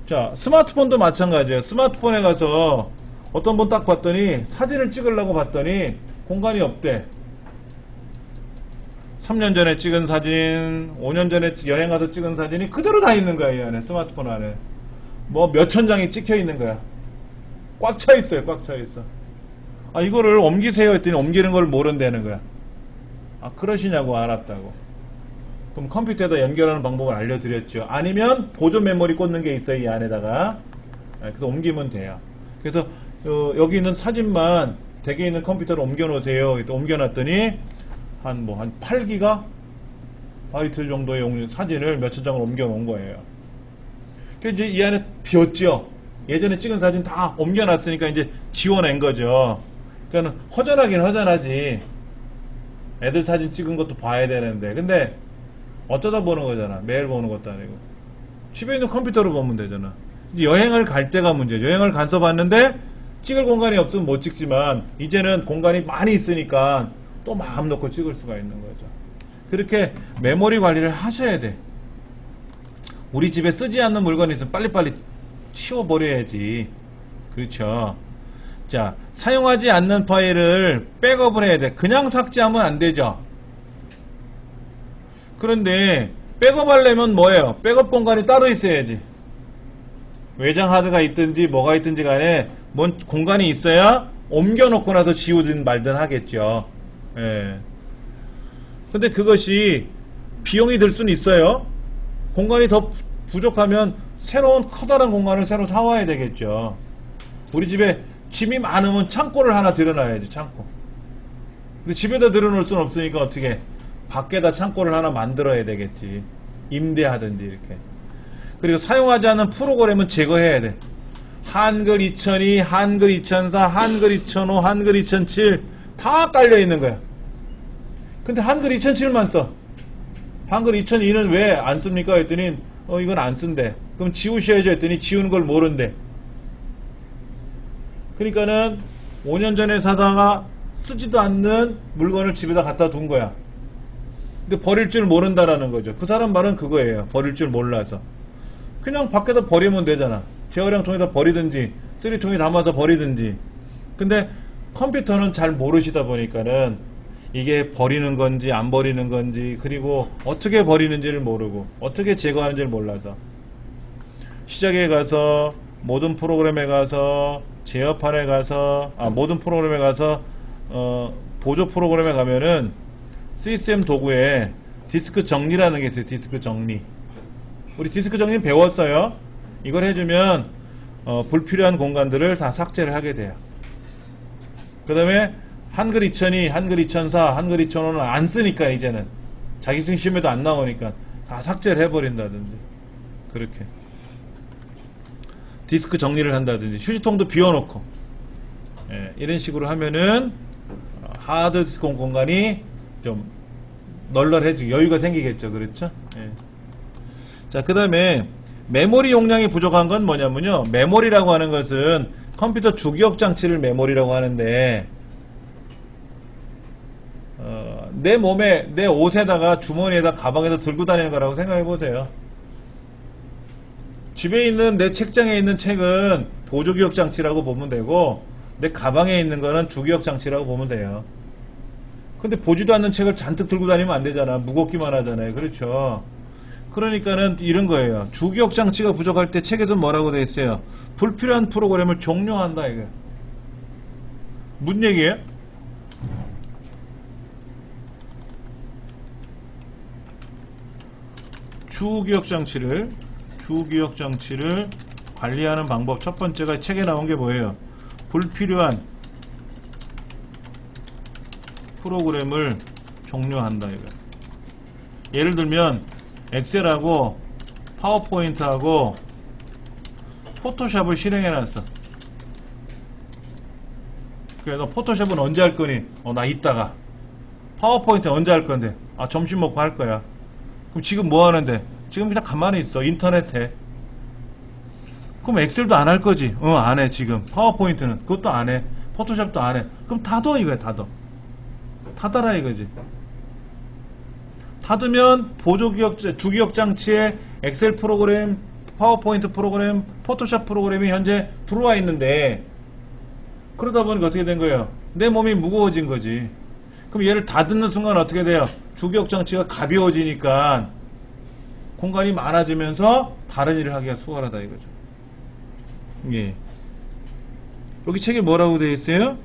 자, 스마트폰도 마찬가지예요. 스마트폰에 가서 어떤 분 딱 봤더니 사진을 찍으려고 봤더니 공간이 없대. 3년 전에 찍은 사진, 5년 전에 여행 가서 찍은 사진이 그대로 다 있는 거야, 이 안에. 스마트폰 안에. 뭐 몇천 장이 찍혀 있는 거야. 꽉 차 있어요. 꽉 차 있어. 아, 이거를 옮기세요 했더니 옮기는 걸 모른다는 거야. 아, 그러시냐고. 알았다고. 그럼 컴퓨터에다 연결하는 방법을 알려드렸죠. 아니면 보조 메모리 꽂는 게 있어요, 이 안에다가. 그래서 옮기면 돼요. 그래서 여기 있는 사진만 댁에 있는 컴퓨터로 옮겨 놓으세요. 옮겨 놨더니 한 8기가 바이트 정도의 사진을 몇천 장을 옮겨 놓은 거예요. 그래서 이제 이 안에 비었죠. 예전에 찍은 사진 다 옮겨 놨으니까 이제 지워낸 거죠. 그러니까 허전하긴 허전하지. 애들 사진 찍은 것도 봐야 되는데, 근데 어쩌다 보는 거잖아. 매일 보는 것도 아니고. 집에 있는 컴퓨터로 보면 되잖아. 이제 여행을 갈 때가 문제죠. 여행을 가서 봤는데 찍을 공간이 없으면 못 찍지만 이제는 공간이 많이 있으니까 또 마음 놓고 찍을 수가 있는 거죠. 그렇게 메모리 관리를 하셔야 돼. 우리 집에 쓰지 않는 물건이 있으면 빨리빨리 치워버려야지. 그렇죠. 자, 사용하지 않는 파일을 백업을 해야 돼. 그냥 삭제하면 안 되죠. 그런데 백업하려면 뭐예요? 백업 공간이 따로 있어야지. 외장 하드가 있든지 뭐가 있든지 간에 뭔 공간이 있어야 옮겨놓고 나서 지우든 말든 하겠죠. 예. 근데 그것이 비용이 들 수는 있어요. 공간이 더 부족하면 새로운 커다란 공간을 새로 사와야 되겠죠. 우리 집에 짐이 많으면 창고를 하나 들여놔야지, 창고. 근데 집에다 들여놓을 수는 없으니까 어떻게 밖에다 창고를 하나 만들어야 되겠지. 임대하든지 이렇게. 그리고 사용하지 않는 프로그램은 제거해야 돼. 한글 2002, 한글 2004, 한글 2005, 한글 2007 다 깔려 있는 거야. 근데 한글 2007만 써. 한글 2002는 왜 안 씁니까? 했더니 이건 안 쓴대. 그럼 지우셔야죠 했더니 지우는 걸 모른대. 그러니까는 5년 전에 사다가 쓰지도 않는 물건을 집에다 갖다 둔 거야. 근데 버릴 줄 모른다라는 거죠. 그 사람 말은 그거예요. 버릴 줄 몰라서. 그냥 밖에다 버리면 되잖아. 재활용 통에다 버리든지 쓰리통에 담아서 버리든지. 근데 컴퓨터는 잘 모르시다 보니까는 이게 버리는 건지 안 버리는 건지, 그리고 어떻게 버리는지를 모르고 어떻게 제거하는지를 몰라서 시작에 가서 모든 프로그램에 가서 제어판에 가서 모든 프로그램에 가서 보조 프로그램에 가면은 시스템 도구에 디스크 정리라는 게 있어요. 디스크 정리. 우리 디스크 정리 배웠어요. 이걸 해주면 불필요한 공간들을 다 삭제를 하게 돼요. 그 다음에 한글 2002, 한글 2004, 한글 2005는 안 쓰니까 이제는 자격증 시험에도 안 나오니까 다 삭제를 해버린다든지, 그렇게 디스크 정리를 한다든지, 휴지통도 비워놓고, 이런 식으로 하면은 하드 디스크 공간이 좀 널널해지고 여유가 생기겠죠. 그렇죠? 자, 그 다음에 메모리 용량이 부족한 건 뭐냐면요, 메모리라고 하는 것은 컴퓨터 주기억 장치를 메모리라고 하는데, 내 몸에, 내 옷에다가 주머니에다 가방에다 들고 다니는 거라고 생각해 보세요. 집에 있는 내 책장에 있는 책은 보조기억 장치라고 보면 되고, 내 가방에 있는 거는 주기억 장치라고 보면 돼요. 근데 보지도 않는 책을 잔뜩 들고 다니면 안 되잖아. 무겁기만 하잖아요. 그렇죠? 그러니까는 이런 거예요. 주기억 장치가 부족할 때 책에서 뭐라고 돼 있어요? 불필요한 프로그램을 종료한다, 이거. 무슨 얘기예요? 주기억 장치를 관리하는 방법 첫 번째가 책에 나온 게 뭐예요? 불필요한 프로그램을 종료한다, 이거. 예를 들면 엑셀하고 파워포인트하고 포토샵을 실행해 놨어. 그래, 너 포토샵은 언제 할 거니? 나 이따가. 파워포인트 언제 할 건데? 점심 먹고 할 거야. 그럼 지금 뭐 하는데? 지금 그냥 가만히 있어. 인터넷 해. 그럼 엑셀도 안 할 거지? 안 해, 지금. 파워포인트는 그것도 안 해. 포토샵도 안 해. 그럼 닫어, 이거야, 닫어. 닫아라, 이거지. 닫으면 주기억 장치에 엑셀 프로그램, 파워포인트 프로그램, 포토샵 프로그램이 현재 들어와 있는데, 그러다 보니까 어떻게 된 거예요? 내 몸이 무거워진 거지. 그럼 얘를 닫는 순간 어떻게 돼요? 주기억 장치가 가벼워지니까 공간이 많아지면서 다른 일을 하기가 수월하다, 이거죠. 예. 여기 책에 뭐라고 되어 있어요?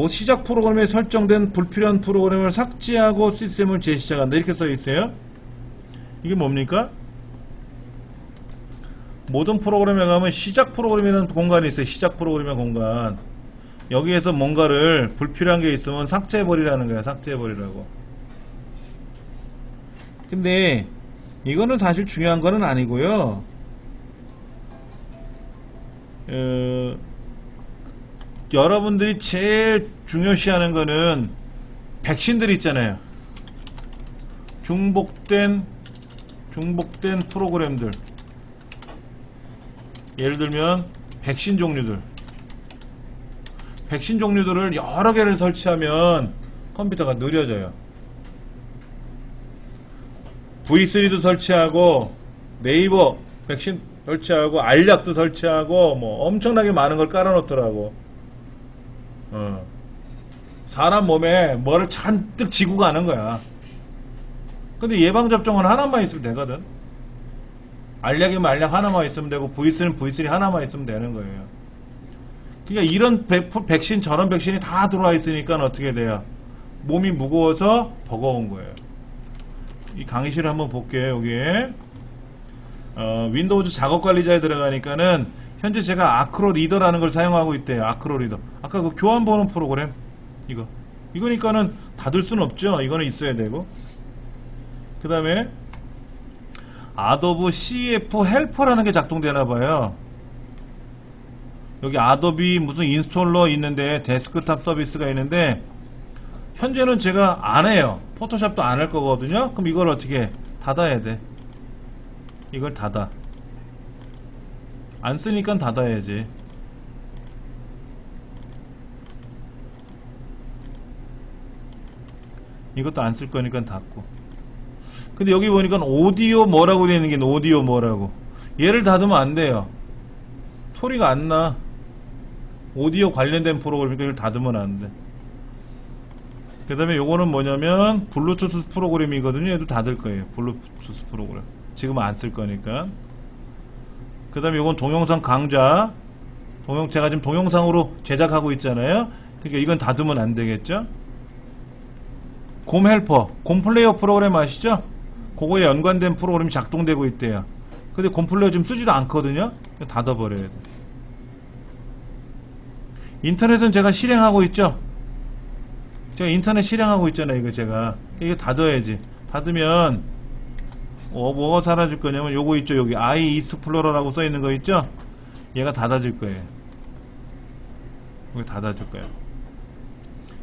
시작 프로그램에 설정된 불필요한 프로그램을 삭제하고 시스템을 재시작한다, 이렇게 써 있어요. 이게 뭡니까? 모든 프로그램에 가면 시작 프로그램이라는 공간이 있어요. 시작 프로그램의 공간. 여기에서 뭔가를 불필요한 게 있으면 삭제해버리라는 거야. 삭제해버리라고. 근데 이거는 사실 중요한 거는 아니고요. 여러분들이 제일 중요시하는 거는 백신들 있잖아요. 중복된 프로그램들. 예를 들면 백신 종류들을 여러 개를 설치하면 컴퓨터가 느려져요. V3도 설치하고 네이버 백신 설치하고 알약도 설치하고 뭐 엄청나게 많은 걸 깔아놓더라고. 사람 몸에 뭐를 잔뜩 지고 가는 거야. 근데 예방접종은 하나만 있으면 되거든. 알약이면 알약 하나만 있으면 되고 V3는 V3 하나만 있으면 되는 거예요. 그러니까 이런 백신 저런 백신이 다 들어와 있으니까 어떻게 돼요? 몸이 무거워서 버거운 거예요. 이 강의실을 한번 볼게요. 여기에 윈도우즈 작업관리자에 들어가니까는 현재 제가 아크로 리더라는 걸 사용하고 있대요. 아크로 리더. 아까 그 교환 보는 프로그램 이거니까는 닫을 수는 없죠. 이거는 있어야 되고. 그 다음에 아도브 CF 헬퍼라는 게 작동되나 봐요. 여기 아도비 무슨 인스톨러 있는데 데스크탑 서비스가 있는데 현재는 제가 안 해요. 포토샵도 안 할 거거든요. 그럼 이걸 어떻게 닫아야 돼. 이걸 닫아. 안 쓰니까 닫아야지. 이것도 안 쓸 거니까 닫고. 근데 여기 보니까 오디오 뭐라고 되어 있는 게 오디오 뭐라고. 얘를 닫으면 안 돼요. 소리가 안 나. 오디오 관련된 프로그램이니까 이걸 닫으면 안 돼. 그 다음에 요거는 뭐냐면 블루투스 프로그램이거든요. 얘도 닫을 거예요. 블루투스 프로그램. 지금은 안 쓸 거니까. 그 다음에 요건 동영상 강좌. 제가 지금 동영상으로 제작하고 있잖아요. 그러니까 이건 닫으면 안 되겠죠. 곰 헬퍼, 곰 플레이어 프로그램 아시죠? 그거에 연관된 프로그램이 작동되고 있대요. 근데 곰 플레이어 지금 쓰지도 않거든요. 닫아버려야 돼. 인터넷은 제가 실행하고 있죠. 제가 인터넷 실행하고 있잖아요. 이거 제가 이거 닫아야지. 닫으면 뭐가 사라질 거냐면 요거 있죠. 여기 아이 익스플로러라고 써 있는 거 있죠. 얘가 닫아질 거예요. 이거 닫아줄 거예요.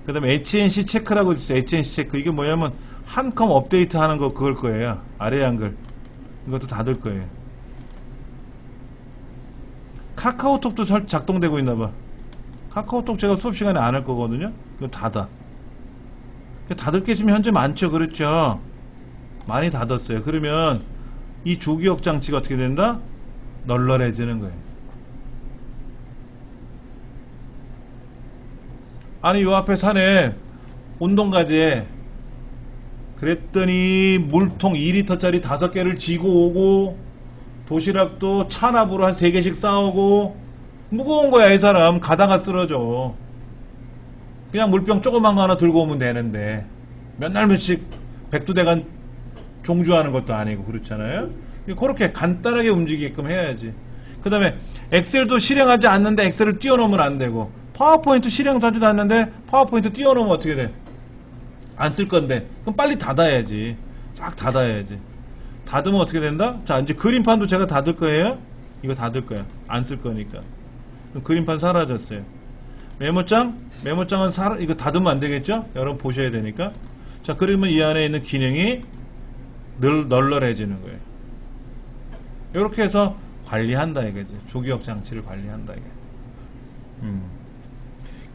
그 다음에 HNC 체크라고 있어요. HNC 체크. 이게 뭐냐면 한컴 업데이트 하는 거 그걸 거예요. 아래 한글. 이것도 닫을 거예요. 카카오톡도 작동되고 있나봐. 카카오톡 제가 수업 시간에 안 할 거거든요. 이거 닫아. 닫을 게 지금 현재 많죠. 그렇죠. 많이 닫았어요. 그러면 이 조기억 장치가 어떻게 된다? 널널해지는 거예요. 아니 요 앞에 산에 운동가제 그랬더니 물통 2리터짜리 5개를 지고 오고 도시락도 찬압으로 한 3개씩 싸오고 무거운 거야. 이 사람 가다가 쓰러져. 그냥 물병 조그만 거 하나 들고 오면 되는데 몇 날 며칠 백두대간 종주하는 것도 아니고 그렇잖아요. 그렇게 간단하게 움직이게끔 해야지. 그 다음에 엑셀도 실행하지 않는데 엑셀을 띄워놓으면 안 되고 파워포인트 실행도 하지도 않는데 파워포인트 띄워놓으면 어떻게 돼? 안 쓸 건데 그럼 빨리 닫아야지. 쫙 닫아야지. 닫으면 어떻게 된다? 자 이제 그림판도 제가 닫을 거예요. 이거 닫을 거야. 안 쓸 거니까. 그럼 그림판 사라졌어요. 메모장은 이거 닫으면 안 되겠죠? 여러분 보셔야 되니까. 자 그러면 이 안에 있는 기능이 늘 널널해지는 거예요. 이렇게 해서 관리한다 이거지. 조기억 장치를 관리한다 이게.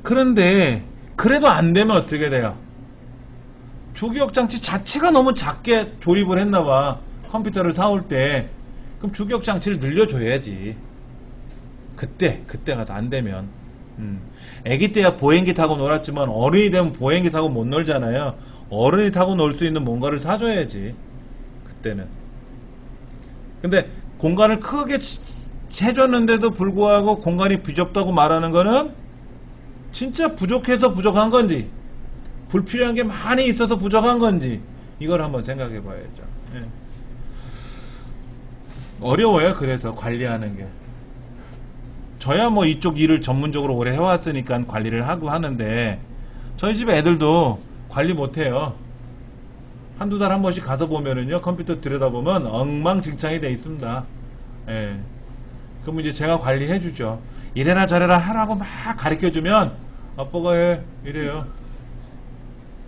그런데 그래도 안 되면 어떻게 돼요? 조기억 장치 자체가 너무 작게 조립을 했나봐. 컴퓨터를 사올 때. 그럼 조기억 장치를 늘려줘야지. 그때 가서 안 되면. 애기 때야 보행기 타고 놀았지만 어른이 되면 보행기 타고 못 놀잖아요. 어른이 타고 놀 수 있는 뭔가를 사줘야지. 그때는. 근데 공간을 크게 해줬는데도 불구하고 공간이 부족하다고 말하는 거는 진짜 부족해서 부족한 건지 불필요한 게 많이 있어서 부족한 건지 이걸 한번 생각해 봐야죠. 예. 어려워요. 그래서 관리하는 게. 저야 뭐 이쪽 일을 전문적으로 오래 해왔으니까 관리를 하고 하는데 저희 집 애들도 관리 못해요. 한두 달 한 번씩 가서 보면은요, 컴퓨터 들여다보면 엉망진창이 돼 있습니다. 예. 그럼 이제 제가 관리해주죠. 이래라 저래라 하라고 막 가르쳐주면 아빠가 해 이래요.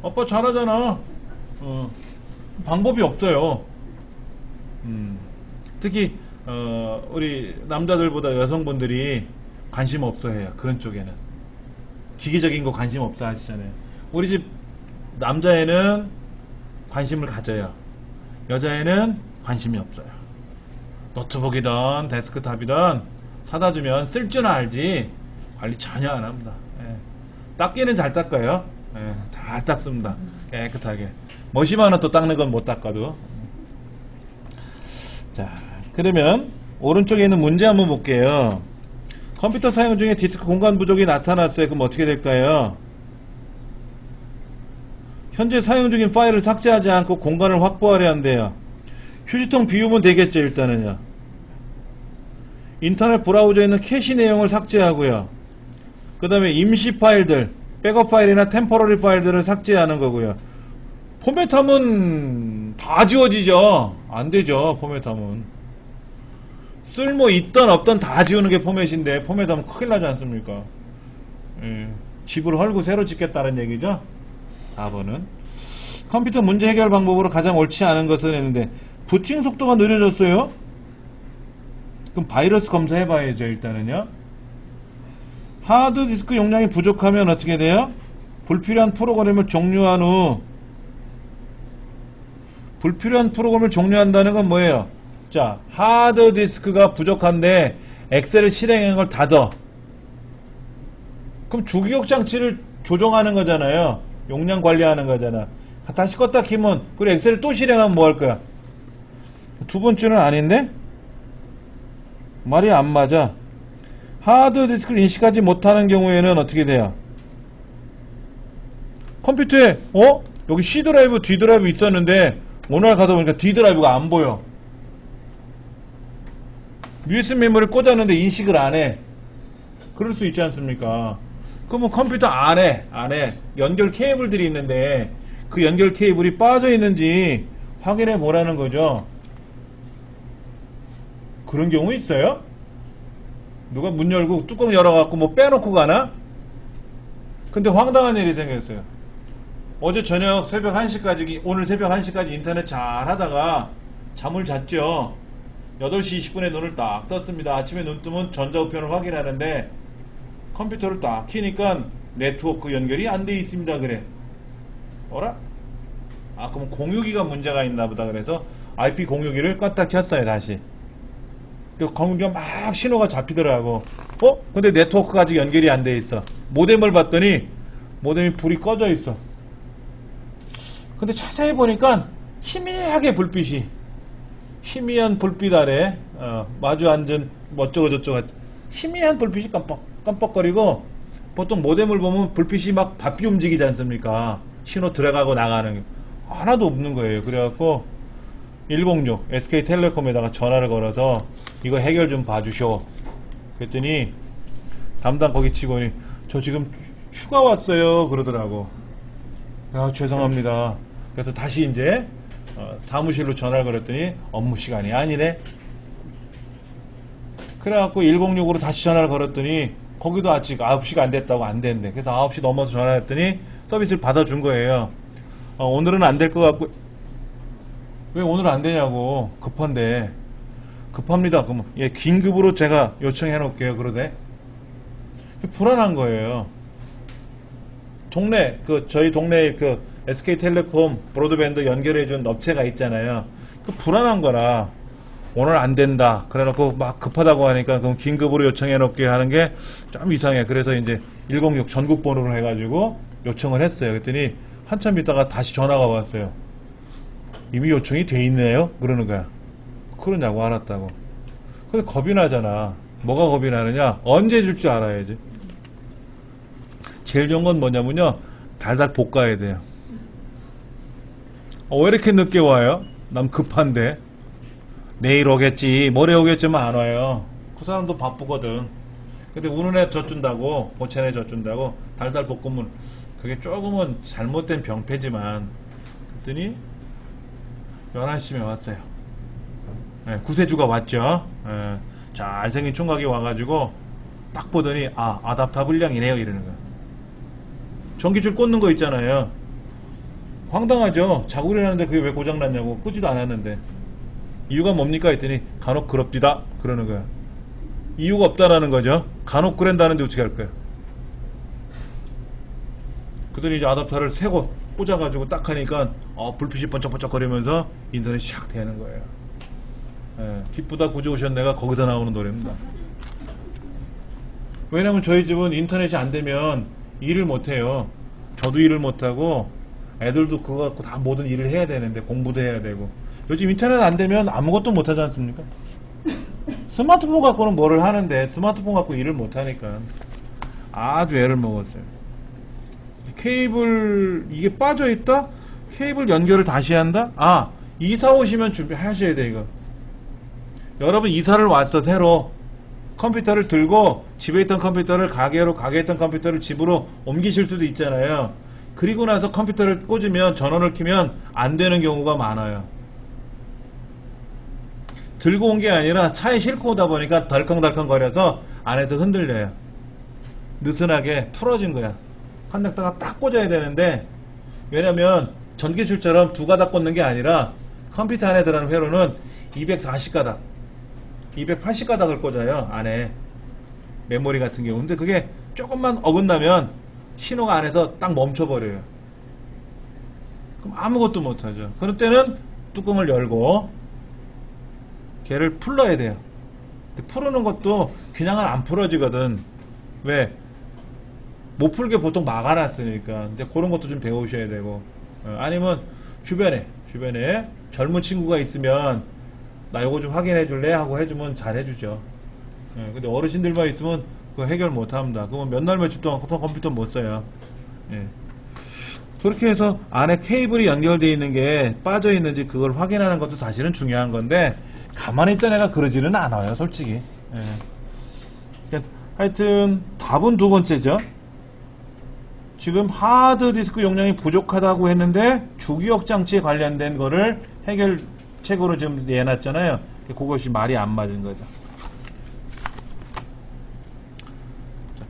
아빠 잘하잖아. 방법이 없어요. 특히 우리 남자들보다 여성분들이 관심 없어 해요. 그런 쪽에는 기계적인 거 관심 없어 하시잖아요. 우리 집 남자애는 관심을 가져요. 여자애는 관심이 없어요. 노트북이든 데스크탑이든 사다 주면 쓸 줄 알지 관리 전혀 안 합니다. 예. 닦기는 잘 닦아요. 예. 다 닦습니다. 깨끗하게. 머시만은 또 닦는 건 못 닦아도. 자, 그러면 오른쪽에 있는 문제 한번 볼게요. 컴퓨터 사용 중에 디스크 공간 부족이 나타났어요. 그럼 어떻게 될까요? 현재 사용 중인 파일을 삭제하지 않고 공간을 확보하려 한대요. 휴지통 비우면 되겠죠. 일단은요. 인터넷 브라우저에 있는 캐시 내용을 삭제하고요. 그 다음에 임시 파일들, 백업 파일이나 템포러리 파일들을 삭제하는 거고요. 포맷하면 다 지워지죠. 안 되죠. 포맷하면 쓸모 있던 없던 다 지우는 게 포맷인데 포맷하면 큰일 나지 않습니까? 예. 집을 헐고 새로 짓겠다는 얘기죠. 4번은 컴퓨터 문제 해결 방법으로 가장 옳지 않은 것은 했는데 부팅 속도가 느려졌어요. 그럼 바이러스 검사해 봐야죠. 일단은요. 하드디스크 용량이 부족하면 어떻게 돼요? 불필요한 프로그램을 종료한 후 불필요한 프로그램을 종료한다는 건 뭐예요? 자, 하드디스크가 부족한데 엑셀을 실행한 걸 닫아. 그럼 주기억 장치를 조정하는 거잖아요. 용량 관리하는 거잖아. 다시 껐다 키면 그리고 엑셀을 또 실행하면 뭐 할 거야? 두 번째는 아닌데? 말이 안 맞아. 하드디스크를 인식하지 못하는 경우에는 어떻게 돼요? 컴퓨터에 여기 C 드라이브, D 드라이브 있었는데 오늘 가서 보니까 D 드라이브가 안 보여. USB 메모리를 꽂았는데 인식을 안 해. 그럴 수 있지 않습니까? 그러면 컴퓨터 안에 연결 케이블들이 있는데 그 연결 케이블이 빠져 있는지 확인해 보라는 거죠. 그런 경우 있어요? 누가 문 열고 뚜껑 열어갖고 뭐 빼놓고 가나? 근데 황당한 일이 생겼어요. 어제 저녁 새벽 1시까지, 오늘 새벽 1시까지 인터넷 잘 하다가 잠을 잤죠. 8시 20분에 눈을 딱 떴습니다. 아침에 눈 뜨면 전자우편을 확인하는데 컴퓨터를 딱 키니까 네트워크 연결이 안 돼 있습니다. 그래. 어라? 그럼 공유기가 문제가 있나 보다. 그래서 IP 공유기를 껐다 켰어요. 다시. 그 공유기가 막 신호가 잡히더라고. 근데 네트워크가 아직 연결이 안 돼 있어. 모뎀을 봤더니 모뎀이 불이 꺼져 있어. 근데 자세히 보니까 희미하게 불빛이, 희미한 불빛 아래 마주 앉은 어쩌고 저쩌고 희미한 불빛이 깜빡거리고, 보통 모뎀을 보면 불빛이 막 바삐 움직이지 않습니까? 신호 들어가고 나가는 게 하나도 없는 거예요. 그래갖고 106 SK텔레콤에다가 전화를 걸어서 이거 해결 좀 봐주쇼. 그랬더니 담당 거기 직원이 저 지금 휴가 왔어요 그러더라고. 죄송합니다. 그래서 다시 이제 사무실로 전화를 걸었더니 업무 시간이 아니네. 그래갖고 106으로 다시 전화를 걸었더니 거기도 아직 9시가 안 됐다고 안 된대. 그래서 9시 넘어서 전화했더니 서비스를 받아준 거예요. 오늘은 안 될 것 같고. 왜 오늘 안 되냐고. 급한데. 급합니다. 그러면 긴급으로 제가 요청해 놓을게요. 그러대. 불안한 거예요. 저희 동네에 SK텔레콤 브로드밴드 연결해준 업체가 있잖아요. 불안한 거라 오늘 안 된다. 그래 놓고 막 급하다고 하니까 그럼 긴급으로 요청해 놓을게 하는 게 좀 이상해. 그래서 이제 106 전국 번호로 해가지고 요청을 했어요. 그랬더니 한참 있다가 다시 전화가 왔어요. 이미 요청이 돼 있네요. 그러는 거야. 그러냐고. 알았다고. 근데 겁이 나잖아. 뭐가 겁이 나느냐? 언제 줄 줄 알아야지. 제일 좋은 건 뭐냐면요, 달달 볶아야 돼요. 왜 이렇게 늦게 와요? 남 급한데. 내일 오겠지, 모레 오겠지만 안 와요. 그 사람도 바쁘거든. 근데 우는 애 젖준다고, 보채 애 젖준다고, 달달 볶으면, 그게 조금은 잘못된 병폐지만, 그랬더니, 11시쯤에 왔어요. 네, 구세주가 왔죠. 네, 잘생긴 총각이 와가지고, 딱 보더니, 아, 아답타 불량이네요. 이러는 거야. 전기줄 꽂는 거 있잖아요. 황당하죠. 자고 일어났는데 그게 왜 고장났냐고. 끄지도 않았는데. 이유가 뭡니까? 했더니, 간혹 그럽디다. 그러는 거야. 이유가 없다라는 거죠. 간혹 그랜다는데 어떻게 할 거야? 그랬더니 이제 아답터를 새 곳 꽂아가지고 딱 하니까 불빛이 번쩍번쩍 거리면서 인터넷이 샥 되는 거예요. 예, 기쁘다 구주 오셨네가 거기서 나오는 노래입니다. 왜냐면 저희 집은 인터넷이 안 되면 일을 못해요. 저도 일을 못하고 애들도 그거 갖고 다 모든 일을 해야 되는데 공부도 해야 되고 요즘 인터넷 안 되면 아무것도 못하지 않습니까? 스마트폰 갖고는 뭐를 하는데 스마트폰 갖고 일을 못하니까 아주 애를 먹었어요. 케이블 이게 빠져있다? 케이블 연결을 다시 한다? 아, 이사 오시면 준비하셔야 돼 이거. 여러분 이사를 왔어 새로. 컴퓨터를 들고 집에 있던 컴퓨터를 가게에 있던 컴퓨터를 집으로 옮기실 수도 있잖아요. 그리고 나서 컴퓨터를 꽂으면 전원을 켜면 안 되는 경우가 많아요. 들고 온 게 아니라 차에 싣고 오다 보니까 덜컹덜컹 거려서 안에서 흔들려요. 느슨하게 풀어진 거야. 커넥터가 딱 꽂아야 되는데 왜냐면 전기줄처럼 두 가닥 꽂는 게 아니라 컴퓨터 안에 들어가는 회로는 240가닥 280가닥을 꽂아요. 안에 메모리 같은 경우. 근데 그게 조금만 어긋나면 신호가 안에서 딱 멈춰버려요. 그럼 아무것도 못하죠. 그럴 때는 뚜껑을 열고 걔를 풀러야 돼요. 근데 풀어놓은 것도 그냥은 안 풀어지거든. 왜? 못 풀게 보통 막아놨으니까. 근데 그런 것도 좀 배우셔야 되고. 아니면 주변에 젊은 친구가 있으면 나 요거 좀 확인해 줄래? 하고 해주면 잘 해주죠. 근데 어르신들만 있으면 그거 해결 못 합니다. 그러면 몇 날 며칠 동안 컴퓨터 못 써요. 그렇게 해서 안에 케이블이 연결되어 있는 게 빠져 있는지 그걸 확인하는 것도 사실은 중요한 건데 가만히 있던 애가 그러지는 않아요, 솔직히. 하여튼 답은 두 번째죠. 지금 하드디스크 용량이 부족하다고 했는데 주기억 장치에 관련된 거를 해결책으로 지금 내놨잖아요. 그것이 말이 안 맞은 거죠.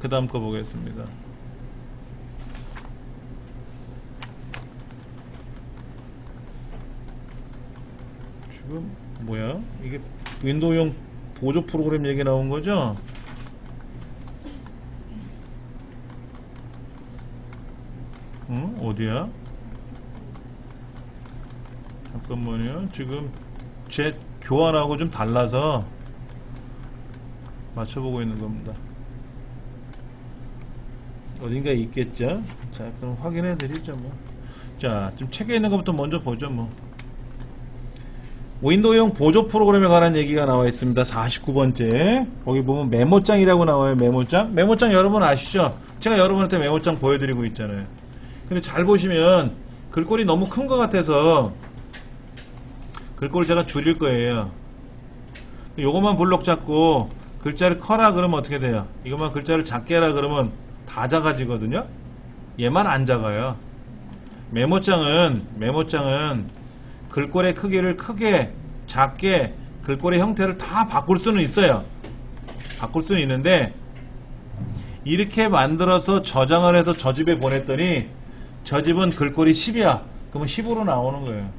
그 다음 거 보겠습니다. 지금 뭐야? 이게 윈도우용 보조 프로그램 얘기 나온 거죠? 응? 어디야? 잠깐만요. 지금 제 교환하고 좀 달라서 맞춰보고 있는 겁니다. 어딘가에 있겠죠? 자, 그럼 확인해 드리죠, 뭐. 자, 지금 책에 있는 것부터 먼저 보죠, 뭐. 윈도우용 보조 프로그램에 관한 얘기가 나와 있습니다. 49번째. 거기 보면 메모장이라고 나와요, 메모장. 메모장 여러분 아시죠? 제가 여러분한테 메모장 보여드리고 있잖아요. 근데 잘 보시면 글꼴이 너무 큰 것 같아서 글꼴을 제가 줄일 거예요. 요것만 블록 잡고 글자를 커라 그러면 어떻게 돼요? 이것만 글자를 작게 해라 그러면 다 작아지거든요. 얘만 안 작아요. 메모장은 글꼴의 크기를 크게 작게 글꼴의 형태를 다 바꿀 수는 있어요. 바꿀 수는 있는데 이렇게 만들어서 저장을 해서 저 집에 보냈더니 저 집은 글꼴이 10이야. 그러면 10으로 나오는 거예요.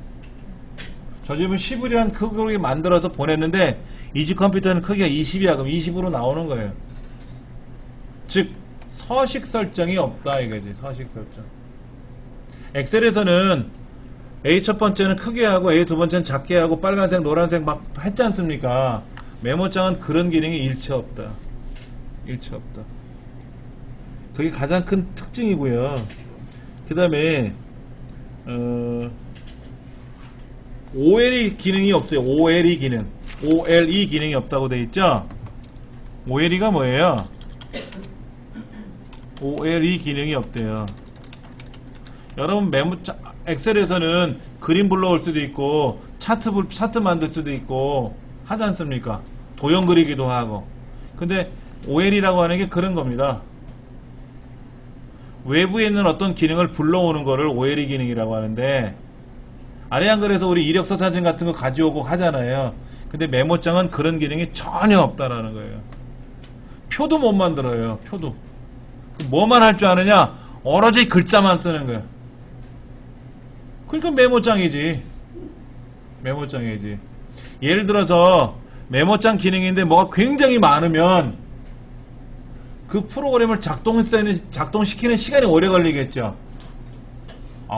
저 집은 10이란 크기로 만들어서 보냈는데 이 집 컴퓨터는 크기가 20이야. 그럼 20으로 나오는 거예요. 즉 서식 설정이 없다 이거지. 서식 설정. 엑셀에서는 A 첫 번째는 크게 하고 A 두 번째는 작게 하고 빨간색 노란색 막 했지 않습니까? 메모장은 그런 기능이 일체 없다. 일체 없다. 그게 가장 큰 특징이고요. 그 다음에 OLE 기능이 없어요. OLE 기능. OLE 기능이 없다고 되어 있죠? OLE가 뭐예요? OLE 기능이 없대요. 여러분 엑셀에서는 그림 불러올 수도 있고 차트 만들 수도 있고 하지 않습니까? 도형 그리기도 하고. 근데 OL이라고 하는 게 그런 겁니다. 외부에 있는 어떤 기능을 불러오는 거를 OL 기능이라고 하는데, 아래 한글에서 우리 이력서 사진 같은 거 가져오고 하잖아요. 근데 메모장은 그런 기능이 전혀 없다라는 거예요. 표도 못 만들어요. 표도. 뭐만 할 줄 아느냐? 오로지 글자만 쓰는 거예요. 그러니까 메모장이지. 메모장이지. 예를 들어서 메모장 기능인데 뭐가 굉장히 많으면 그 프로그램을 작동시키는 시간이 오래 걸리겠죠.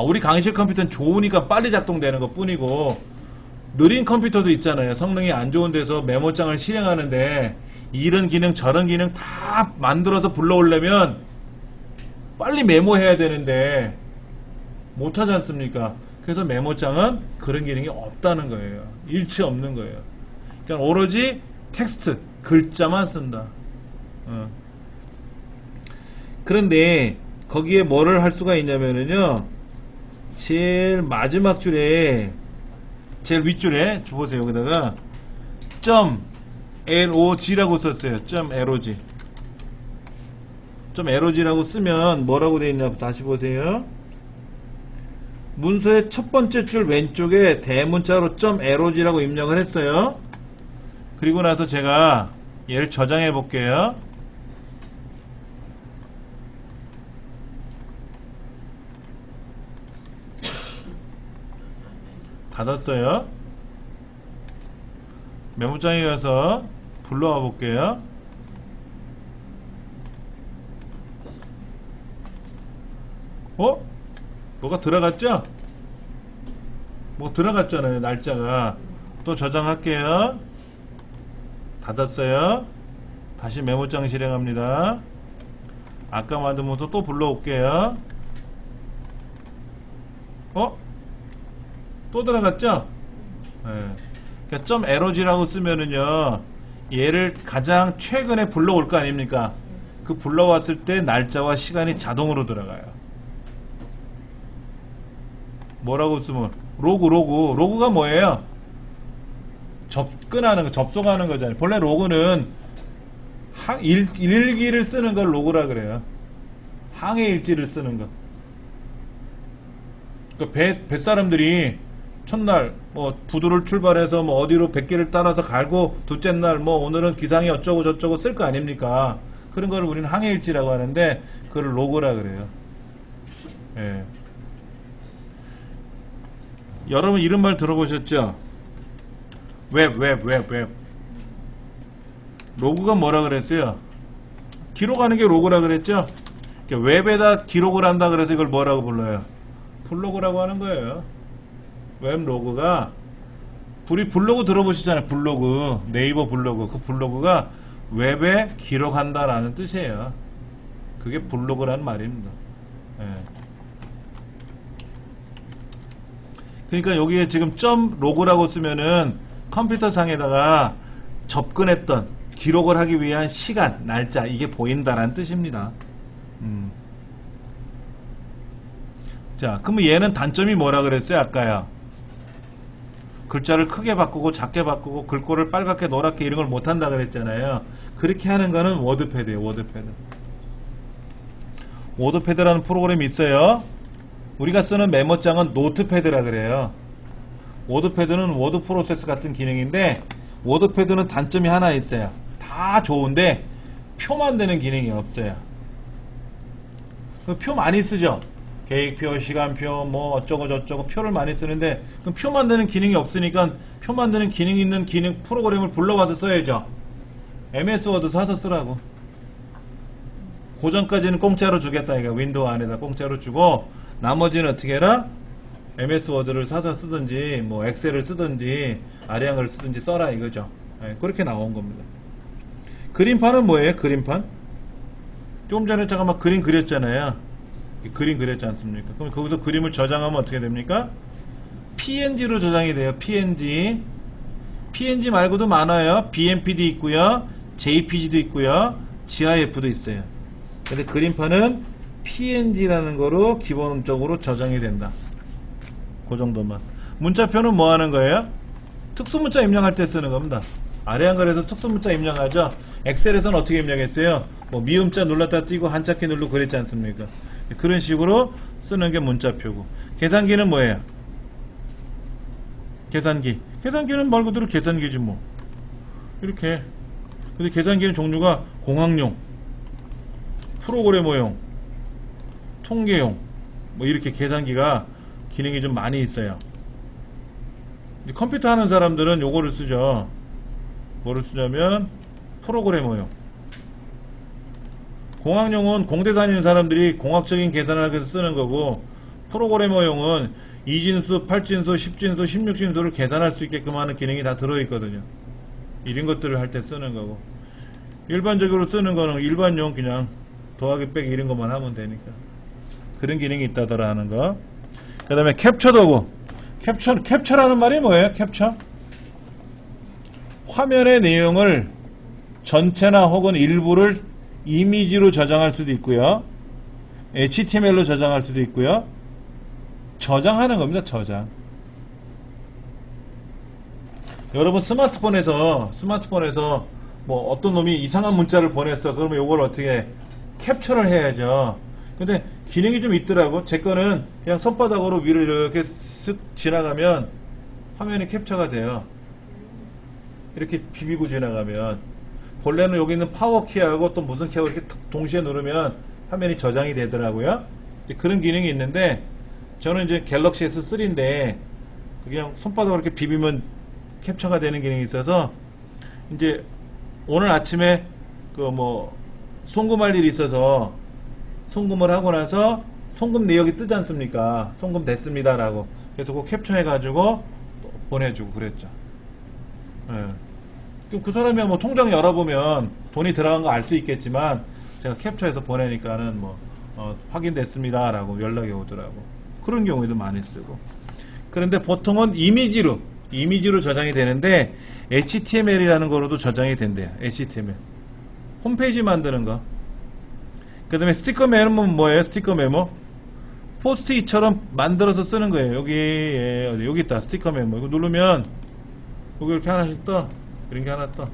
우리 강의실 컴퓨터는 좋으니까 빨리 작동되는 것 뿐이고, 느린 컴퓨터도 있잖아요. 성능이 안 좋은 데서 메모장을 실행하는데 이런 기능 저런 기능 다 만들어서 불러오려면 빨리 메모해야 되는데 못하지 않습니까? 그래서 메모장은 그런 기능이 없다는 거예요. 일치 없는 거예요. 그러니까 오로지 텍스트, 글자만 쓴다. 그런데 거기에 뭐를 할 수가 있냐면은요, 제일 마지막 줄에, 제일 윗줄에 보세요. 여기다가 .log라고 썼어요. .log. .log라고 쓰면 뭐라고 되어 있냐 다시 보세요. 문서의 첫 번째 줄 왼쪽에 대문자로 .log라고 입력을 했어요. 그리고 나서 제가 얘를 저장해 볼게요. 닫았어요. 메모장에 가서 불러와 볼게요. 뭐가 들어갔죠? 뭐 들어갔잖아요. 날짜가. 또 저장할게요. 닫았어요. 다시 메모장 실행합니다. 아까 만든 문서 또 불러올게요. 또 들어갔죠? 네. 그러니까 .log라고 쓰면은요, 얘를 가장 최근에 불러올 거 아닙니까? 그 불러왔을 때 날짜와 시간이 자동으로 들어가요. 뭐라고 쓰면 로그가 뭐예요? 접근하는 거, 접속하는 거잖아요. 본래 로그는 일기를 쓰는 걸 로그라 그래요. 항해 일지를 쓰는 거. 그러니까 뱃사람들이 첫날 뭐 부두를 출발해서 뭐 어디로 백기를 따라서 갈고, 둘째 날 뭐 오늘은 기상이 어쩌고 저쩌고 쓸 거 아닙니까? 그런 거를 우리는 항해일지라고 하는데 그걸 로그라 그래요. 예. 여러분 이런 말 들어보셨죠? 웹. 로그가 뭐라 그랬어요? 기록하는 게 로그라 그랬죠? 그러니까 웹에다 기록을 한다 그래서 이걸 뭐라고 불러요? 블로그라고 하는 거예요. 웹 로그가, 우리 블로그 들어보시잖아요. 블로그, 네이버 블로그. 그 블로그가 웹에 기록한다라는 뜻이에요. 그게 블로그라는 말입니다. 예. 그러니까 여기에 지금 .로그라고 쓰면은 컴퓨터 상에다가 접근했던, 기록을 하기 위한 시간, 날짜, 이게 보인다라는 뜻입니다. 자, 그러면 얘는 단점이 뭐라 그랬어요? 아까요. 글자를 크게 바꾸고 작게 바꾸고 글꼴을 빨갛게 노랗게 이런 걸 못한다 그랬잖아요. 그렇게 하는 거는 워드패드예요. 워드패드라는 프로그램이 있어요. 우리가 쓰는 메모장은 노트패드라 그래요. 워드패드는 워드 프로세스 같은 기능인데, 워드패드는 단점이 하나 있어요. 다 좋은데 표 만드는 기능이 없어요. 표 많이 쓰죠. 계획표, 시간표, 뭐 어쩌고 저쩌고 표를 많이 쓰는데, 그럼 표 만드는 기능이 없으니까 표 만드는 기능 있는 기능 프로그램을 불러와서 써야죠. MS 워드 사서 쓰라고. 고전까지는 공짜로 주겠다. 이거 윈도우 안에다 공짜로 주고, 나머지는 어떻게 해라? MS 워드를 사서 쓰든지 뭐 엑셀을 쓰든지 아리랑을 쓰든지 써라 이거죠. 네, 그렇게 나온 겁니다. 그림판은 뭐예요? 그림판? 조금 전에 잠깐만 그림 그렸잖아요. 그림 그렸지 않습니까? 그럼 거기서 그림을 저장하면 어떻게 됩니까? PNG로 저장이 돼요. PNG 말고도 많아요. BMP도 있고요, JPG도 있고요, GIF도 있어요. 근데 그림판은 PNG라는 거로 기본적으로 저장이 된다. 그 정도만. 문자표는 뭐 하는 거예요? 특수문자 입력할 때 쓰는 겁니다. 아래 한글에서 특수문자 입력하죠. 엑셀에서는 어떻게 입력했어요? 뭐 미음자 눌렀다 띄고 한자키 누르고 그랬지 않습니까? 그런 식으로 쓰는 게 문자표고. 계산기는 뭐예요? 계산기. 계산기는 말 그대로 계산기지 뭐. 이렇게. 근데 계산기는 종류가 공학용, 프로그래머용, 통계용, 뭐 이렇게 계산기가 기능이 좀 많이 있어요. 컴퓨터 하는 사람들은 요거를 쓰죠. 뭐를 쓰냐면 프로그래머용. 공학용은 공대 다니는 사람들이 공학적인 계산을 하기 위해서 쓰는 거고, 프로그래머용은 이진수, 8진수, 10진수, 16진수를 계산할 수 있게끔 하는 기능이 다 들어있거든요. 이런 것들을 할 때 쓰는 거고, 일반적으로 쓰는 거는 일반용 그냥 더하기 빼기 이런 것만 하면 되니까 그런 기능이 있다더라 하는 거. 그 다음에 캡처 도구. 캡처라는 말이 뭐예요? 캡처? 화면의 내용을 전체나 혹은 일부를 이미지로 저장할 수도 있고요, HTML로 저장할 수도 있고요. 저장하는 겁니다. 저장. 여러분 스마트폰에서 뭐 어떤 놈이 이상한 문자를 보냈어. 그러면 요걸 어떻게 캡처를 해야죠. 근데 기능이 좀 있더라고. 제 거는 그냥 손바닥으로 위를 이렇게 쓱 지나가면 화면이 캡처가 돼요. 이렇게 비비고 지나가면. 본래는 여기 있는 파워키하고 또 무슨 키하고 이렇게 동시에 누르면 화면이 저장이 되더라고요. 그런 기능이 있는데, 저는 이제 갤럭시 S3인데 그냥 손바닥으로 이렇게 비비면 캡처가 되는 기능이 있어서, 이제 오늘 아침에 그 뭐 송금할 일이 있어서 송금을 하고 나서 송금 내역이 뜨지 않습니까? 송금 됐습니다 라고. 그래서 그거 캡처해 가지고 보내주고 그랬죠. 그 사람이 뭐 통장 열어보면 돈이 들어간 거 알 수 있겠지만, 제가 캡처해서 보내니까는 뭐 확인됐습니다 라고 연락이 오더라고. 그런 경우에도 많이 쓰고. 그런데 보통은 이미지로 저장이 되는데, HTML이라는 거로도 저장이 된대요. HTML. 홈페이지 만드는 거. 그 다음에 스티커 메모는 뭐예요? 스티커 메모? 포스트잇처럼 만들어서 쓰는 거예요. 여기 있다. 스티커 메모. 이거 누르면 여기 이렇게 하나씩 떠. 이런 게 하나 떠.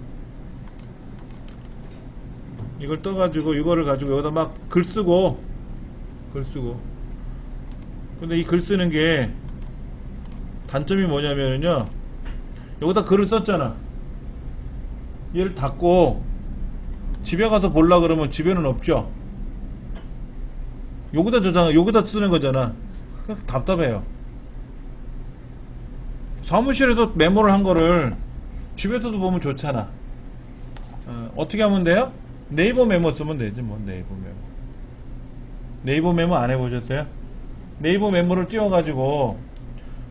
이걸 떠가지고 이거를 가지고 여기다 막 글 쓰고. 근데 이 글 쓰는 게 단점이 뭐냐면요, 여기다 글을 썼잖아. 얘를 닫고 집에 가서 보려 그러면 집에는 없죠. 여기다 쓰는 거잖아. 그래서 답답해요. 사무실에서 메모를 한 거를 집에서도 보면 좋잖아. 어떻게 하면 돼요? 네이버 메모 쓰면 되지 뭐. 네이버 메모 안 해보셨어요? 네이버 메모를 띄워가지고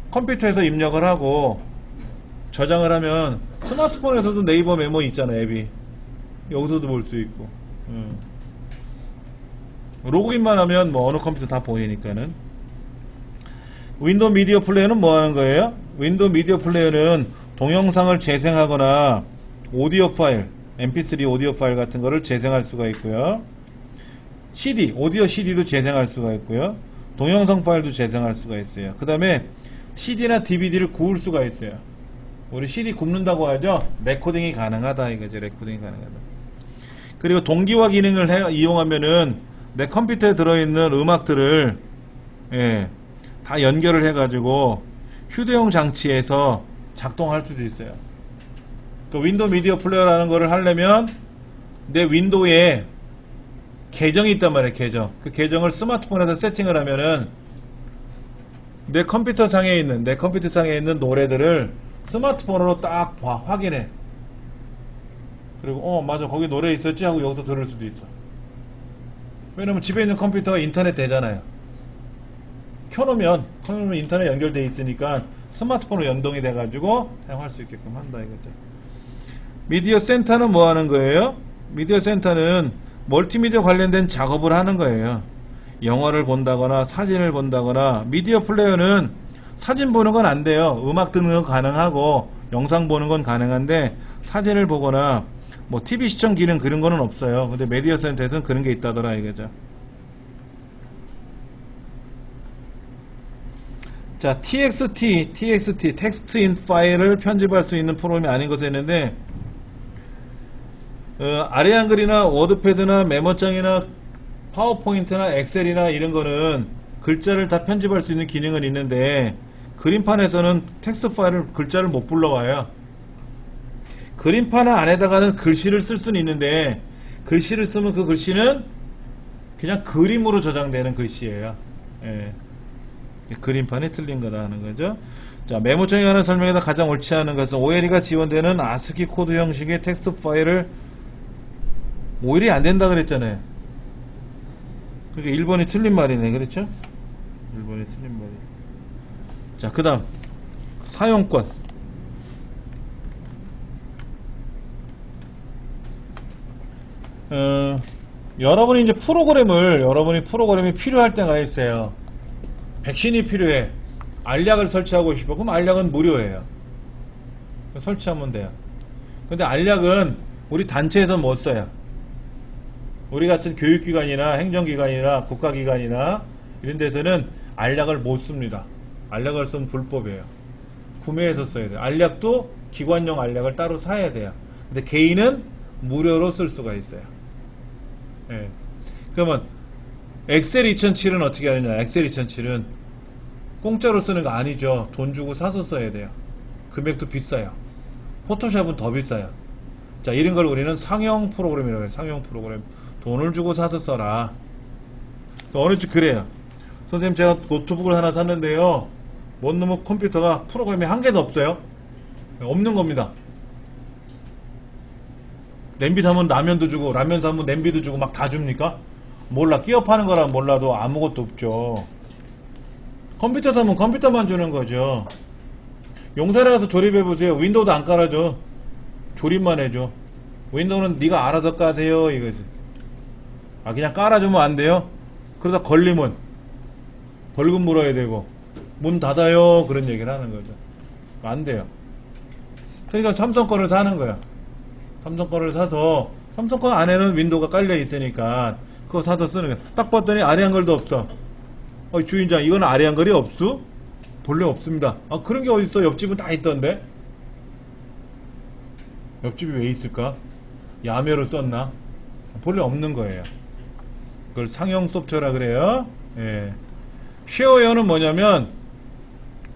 컴퓨터에서 입력을 하고 저장을 하면, 스마트폰에서도 네이버 메모 있잖아. 앱이 여기서도 볼 수 있고. 로그인만 하면 뭐 어느 컴퓨터 다 보이니까는. 윈도우 미디어 플레이어는 뭐 하는 거예요? 윈도우 미디어 플레이어는 동영상을 재생하거나 오디오 파일, mp3 오디오 파일 같은 거를 재생할 수가 있고요. CD, 오디오 CD도 재생할 수가 있고요. 동영상 파일도 재생할 수가 있어요. 그 다음에 CD나 DVD를 구울 수가 있어요. 우리 CD 굽는다고 하죠? 레코딩이 가능하다 이거죠. 레코딩이 가능하다. 그리고 동기화 기능을 이용하면은 내 컴퓨터에 들어있는 음악들을 다 연결을 해가지고 휴대용 장치에서 작동할 수도 있어요. 그 윈도우 미디어 플레이어라는 거를 하려면 내 윈도우에 계정이 있단 말이에요. 계정. 그 계정을 스마트폰에서 세팅을 하면은 내 컴퓨터 상에 있는 노래들을 스마트폰으로 딱 확인해. 그리고 맞아, 거기 노래 있었지 하고 여기서 들을 수도 있어. 왜냐면 집에 있는 컴퓨터가 인터넷 되잖아요. 켜놓으면 인터넷 연결돼 있으니까 스마트폰으로 연동이 돼가지고 사용할 수 있게끔 한다 이거죠. 미디어 센터는 뭐 하는 거예요? 미디어 센터는 멀티미디어 관련된 작업을 하는 거예요. 영화를 본다거나 사진을 본다거나. 미디어 플레이어는 사진 보는 건 안 돼요. 음악 듣는 건 가능하고 영상 보는 건 가능한데, 사진을 보거나 뭐 TV 시청 기능 그런 거는 없어요. 근데 미디어 센터에서는 그런 게 있다더라 이거죠. 자, txt, 텍스트 인 파일을 편집할 수 있는 프로그램이 아닌 것을 했는데, 아래 한글이나 워드패드나 메모장이나 파워포인트나 엑셀이나 이런 거는 글자를 다 편집할 수 있는 기능은 있는데, 그림판에서는 텍스트 파일을 글자를 못 불러와요. 그림판 안에다가는 글씨를 쓸 수는 있는데, 글씨를 쓰면 그 글씨는 그냥 그림으로 저장되는 글씨예요. 예. 그림판이 틀린 거다 하는 거죠. 자, 메모장에 관한 설명에다 가장 옳지 않은 것은 OLE가 지원되는 아스키 코드 형식의 텍스트 파일을 OL이 안 된다 그랬잖아요. 그러니까 1번이 틀린 말이네. 그렇죠? 1번이 틀린 말이. 자, 그 다음 사용권. 여러분이 프로그램이 필요할 때가 있어요. 백신이 필요해. 알약을 설치하고 싶어. 그럼 알약은 무료예요. 설치하면 돼요. 근데 알약은 우리 단체에서 못 써요. 우리 같은 교육기관이나 행정기관이나 국가기관이나 이런 데서는 알약을 못 씁니다. 알약을 쓰면 불법이에요. 구매해서 써야 돼요. 알약도 기관용 알약을 따로 사야 돼요. 근데 개인은 무료로 쓸 수가 있어요. 예. 그러면 엑셀 2007은 어떻게 하느냐. 엑셀 2007은 공짜로 쓰는 거 아니죠. 돈 주고 사서 써야 돼요. 금액도 비싸요. 포토샵은 더 비싸요. 자, 이런 걸 우리는 상용 프로그램이라고 해요. 상용 프로그램. 돈을 주고 사서 써라. 어느 집 그래요. 선생님, 제가 노트북을 하나 샀는데요, 뭔 놈의 컴퓨터가 프로그램이 한 개도 없어요. 없는 겁니다. 냄비 사면 라면도 주고, 라면 사면 냄비도 주고 막 다 줍니까? 몰라. 끼어 파는 거라 몰라도 아무것도 없죠. 컴퓨터 사면 컴퓨터만 주는 거죠. 용산에 가서 조립해보세요. 윈도우도 안 깔아줘. 조립만 해줘. 윈도우는 네가 알아서 까세요 이거지. 아, 그냥 깔아주면 안 돼요? 그러다 걸리면 벌금 물어야 되고 문 닫아요 그런 얘기를 하는 거죠. 안 돼요. 그러니까 삼성 거를 사는 거야. 삼성 거를 사서 삼성 거 안에는 윈도우가 깔려 있으니까 그거 사서 쓰는 거야. 딱 봤더니 아래 한글도 없어. 주인장, 이건 아래 한글이 없수? 본래 없습니다. 아, 그런 게 어딨어? 옆집은 다 있던데. 옆집이 왜 있을까? 야매로 썼나? 본래 없는 거예요. 그걸 상용 소프트웨어라 그래요. 예. 쉐어웨어는 뭐냐면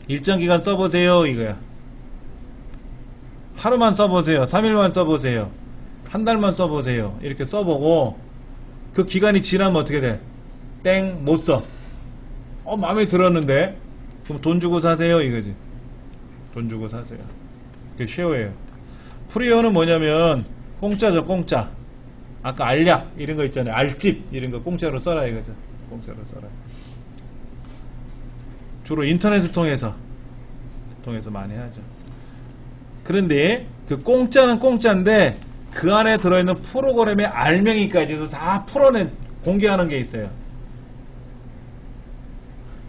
일정 기간 써보세요 이거야. 하루만 써보세요. 3일만 써보세요. 한 달만 써보세요. 이렇게 써보고 그 기간이 지나면 어떻게 돼? 땡, 못 써. 마음에 들었는데 그럼 돈 주고 사세요 이거지. 돈 주고 사세요. 그게 쉐어예요. 프리웨어는 뭐냐면 공짜죠. 공짜. 아까 알약 이런 거 있잖아요. 알집 이런 거 공짜로 써라 이거죠. 공짜로 써라. 주로 인터넷을 통해서 많이 하죠. 그런데 그 공짜는 공짜인데 그 안에 들어있는 프로그램의 알맹이까지도 다 풀어낸 공개하는 게 있어요.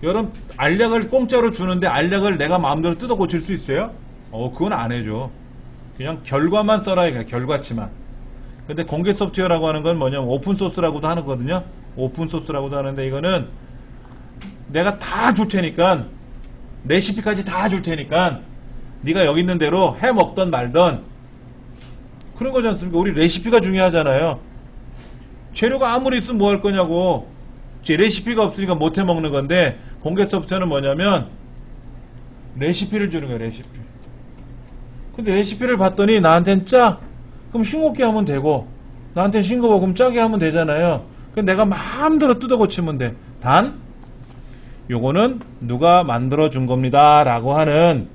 여러분, 알약을 공짜로 주는데 알약을 내가 마음대로 뜯어 고칠 수 있어요? 그건 안 해줘. 그냥 결과만 써라 이거야. 결과치만. 근데 공개 소프트웨어라고 하는 건 뭐냐면 오픈소스라고도 하거든요. 오픈소스라고도 하는데 이거는 내가 다 줄 테니까 레시피까지 다 줄 테니까 네가 여기 있는 대로 해 먹던 말던 그런 거지 않습니까? 우리 레시피가 중요하잖아요. 재료가 아무리 있으면 뭐 할 거냐고. 제 레시피가 없으니까 못 해 먹는 건데 공개 소프트웨어는 뭐냐면 레시피를 주는 거예요. 레시피. 근데 레시피를 봤더니 나한텐 짜? 그럼 싱겁게 하면 되고 나한텐 싱거워 그럼 짜게 하면 되잖아요. 그럼 내가 마음대로 뜯어 고치면 돼. 단 요거는 누가 만들어 준 겁니다 라고 하는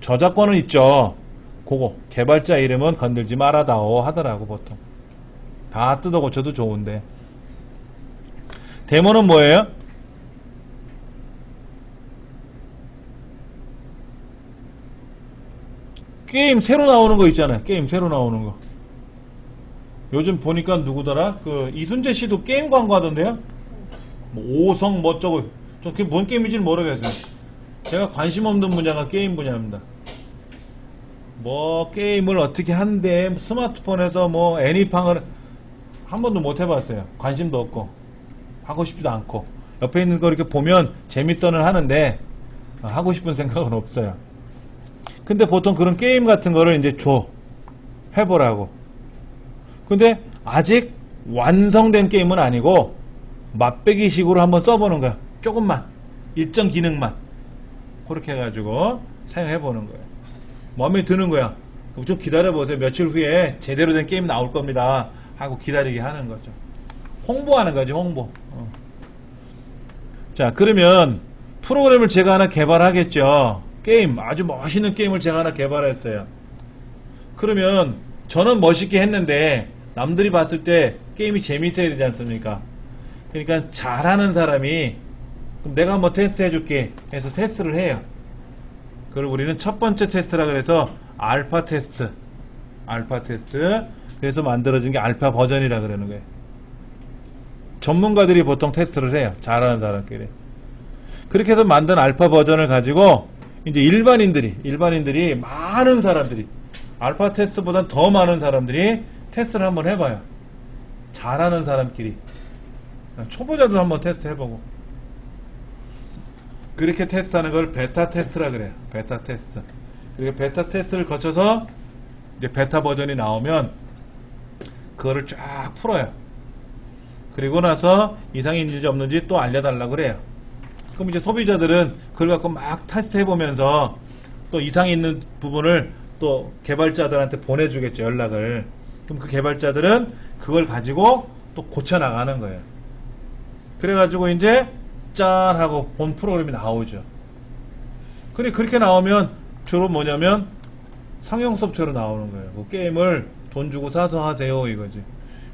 저작권은 있죠. 그거 개발자 이름은 건들지 말아다오 하더라고. 보통 다 뜯어 고쳐도 좋은데. 데모는 뭐예요? 게임 새로 나오는 거 있잖아요. 게임 새로 나오는 거. 요즘 보니까 누구더라? 그 이순재 씨도 게임 광고하던데요? 뭐 오성 뭐 저거. 저 그게 뭔 게임인지는 모르겠어요. 제가 관심 없는 분야가 게임 분야입니다. 뭐 게임을 어떻게 한대 스마트폰에서 뭐 애니팡을 한 번도 못 해봤어요. 관심도 없고 하고 싶지도 않고 옆에 있는 거 이렇게 보면 재밌어는 하는데 하고 싶은 생각은 없어요. 근데 보통 그런 게임 같은 거를 이제 줘. 해보라고. 근데 아직 완성된 게임은 아니고 맛배기 식으로 한번 써보는 거야. 조금만. 일정 기능만. 그렇게 해가지고 사용해보는 거예요. 마음에 드는 거야. 그럼 좀 기다려보세요. 며칠 후에 제대로 된 게임 나올 겁니다. 하고 기다리게 하는 거죠. 홍보하는 거지, 홍보. 자, 그러면 프로그램을 제가 하나 개발하겠죠. 게임, 아주 멋있는 게임을 제가 하나 개발했어요. 그러면 저는 멋있게 했는데 남들이 봤을 때 게임이 재밌어야 되지 않습니까? 그러니까 잘하는 사람이 그럼 내가 한번 테스트 해줄게 해서 테스트를 해요. 그걸 우리는 첫 번째 테스트라 그래서 알파 테스트 그래서 만들어진 게 알파 버전이라 그러는 거예요. 전문가들이 보통 테스트를 해요. 잘하는 사람끼리. 그렇게 해서 만든 알파 버전을 가지고 이제 일반인들이 많은 사람들이 알파 테스트보단 더 많은 사람들이 테스트를 한번 해봐요. 잘하는 사람끼리. 초보자도 한번 테스트 해보고. 그렇게 테스트하는 걸 베타 테스트라 그래요. 베타 테스트. 그리고 베타 테스트를 거쳐서 이제 베타 버전이 나오면 그거를 쫙 풀어요. 그리고 나서 이상이 있는지 없는지 또 알려달라고 그래요. 그럼 이제 소비자들은 그걸 갖고 막 테스트 해보면서 또 이상이 있는 부분을 또 개발자들한테 보내주겠죠, 연락을. 그럼 그 개발자들은 그걸 가지고 또 고쳐나가는 거예요. 그래가지고 이제 짠 하고 본 프로그램이 나오죠. 그래, 그렇게 나오면 주로 뭐냐면 상용 소프트웨어로 나오는 거예요. 그 게임을 돈 주고 사서 하세요, 이거지.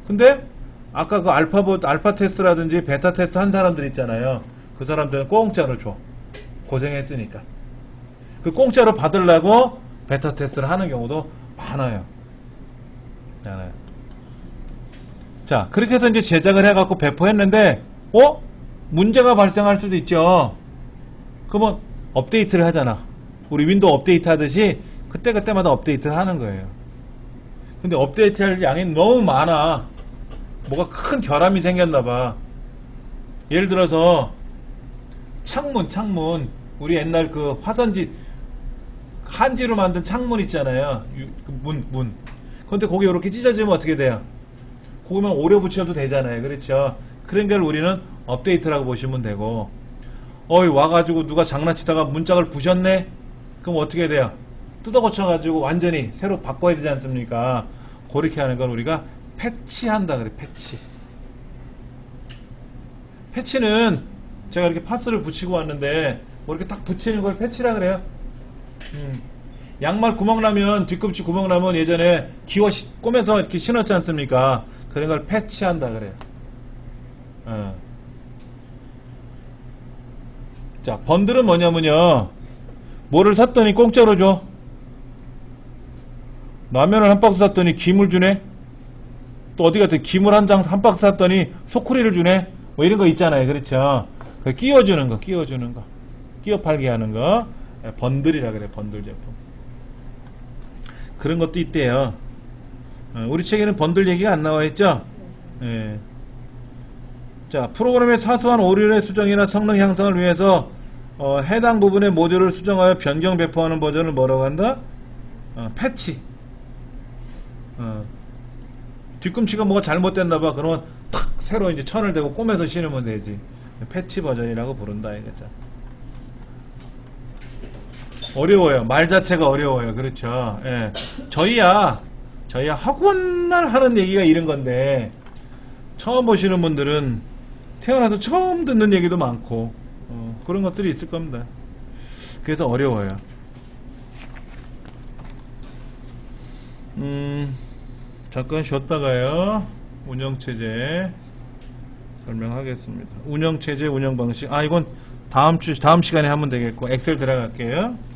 근데 아까 그 알파 테스트라든지 베타 테스트 한 사람들 있잖아요. 그 사람들은 공짜로 줘. 고생했으니까. 그 공짜로 받으려고 베타 테스트를 하는 경우도 많아요. 자, 그렇게 해서 이제 제작을 해갖고 배포했는데, 문제가 발생할 수도 있죠. 그러면 업데이트를 하잖아. 우리 윈도우 업데이트 하듯이 그때그때마다 업데이트를 하는 거예요. 근데 업데이트 할 양이 너무 많아. 뭐가 큰 결함이 생겼나봐. 예를 들어서 창문 우리 옛날 그 화선지 한지로 만든 창문 있잖아요. 문 근데 거기 이렇게 찢어지면 어떻게 돼요? 거기만 오려 붙여도 되잖아요. 그렇죠? 그런 걸 우리는 업데이트라고 보시면 되고, 와가지고 누가 장난치다가 문짝을 부셨네? 그럼 어떻게 돼요? 뜯어 고쳐가지고 완전히 새로 바꿔야 되지 않습니까? 그렇게 하는 걸 우리가 패치한다 그래. 패치는 제가 이렇게 파스를 붙이고 왔는데 뭐 이렇게 딱 붙이는 걸 패치라 그래요. 양말 구멍 나면, 뒤꿈치 구멍 나면 예전에 꼬매서 이렇게 신었지 않습니까? 그런 걸 패치한다 그래요. 자, 번들은 뭐냐면요, 뭐를 샀더니 공짜로 줘. 라면을 한 박스 샀더니 김을 주네. 또 어디 갔더니 김을 한 박스 샀더니 소쿠리를 주네. 뭐 이런 거 있잖아요. 그렇죠? 끼워주는 거. 끼워 팔게 하는 거. 번들이라 그래. 번들 제품. 그런 것도 있대요. 우리 책에는 번들 얘기가 안 나와 있죠? 예. 자, 프로그램의 사소한 오류의 수정이나 성능 향상을 위해서 해당 부분의 모듈을 수정하여 변경 배포하는 버전을 뭐라고 한다? 패치. 뒤꿈치가 뭐가 잘못됐나봐. 그러면 탁 새로 이제 천을 대고 꼬매서 신으면 되지. 패치 버전이라고 부른다 이거죠. 어려워요. 말 자체가 어려워요. 그렇죠. 예. 저희야 학원날 하는 얘기가 이런 건데, 처음 보시는 분들은 태어나서 처음 듣는 얘기도 많고 그런 것들이 있을 겁니다. 그래서 어려워요. 잠깐 쉬었다가요, 운영체제 설명하겠습니다. 운영체제, 운영방식. 이건 다음 시간에 하면 되겠고, 엑셀 들어갈게요.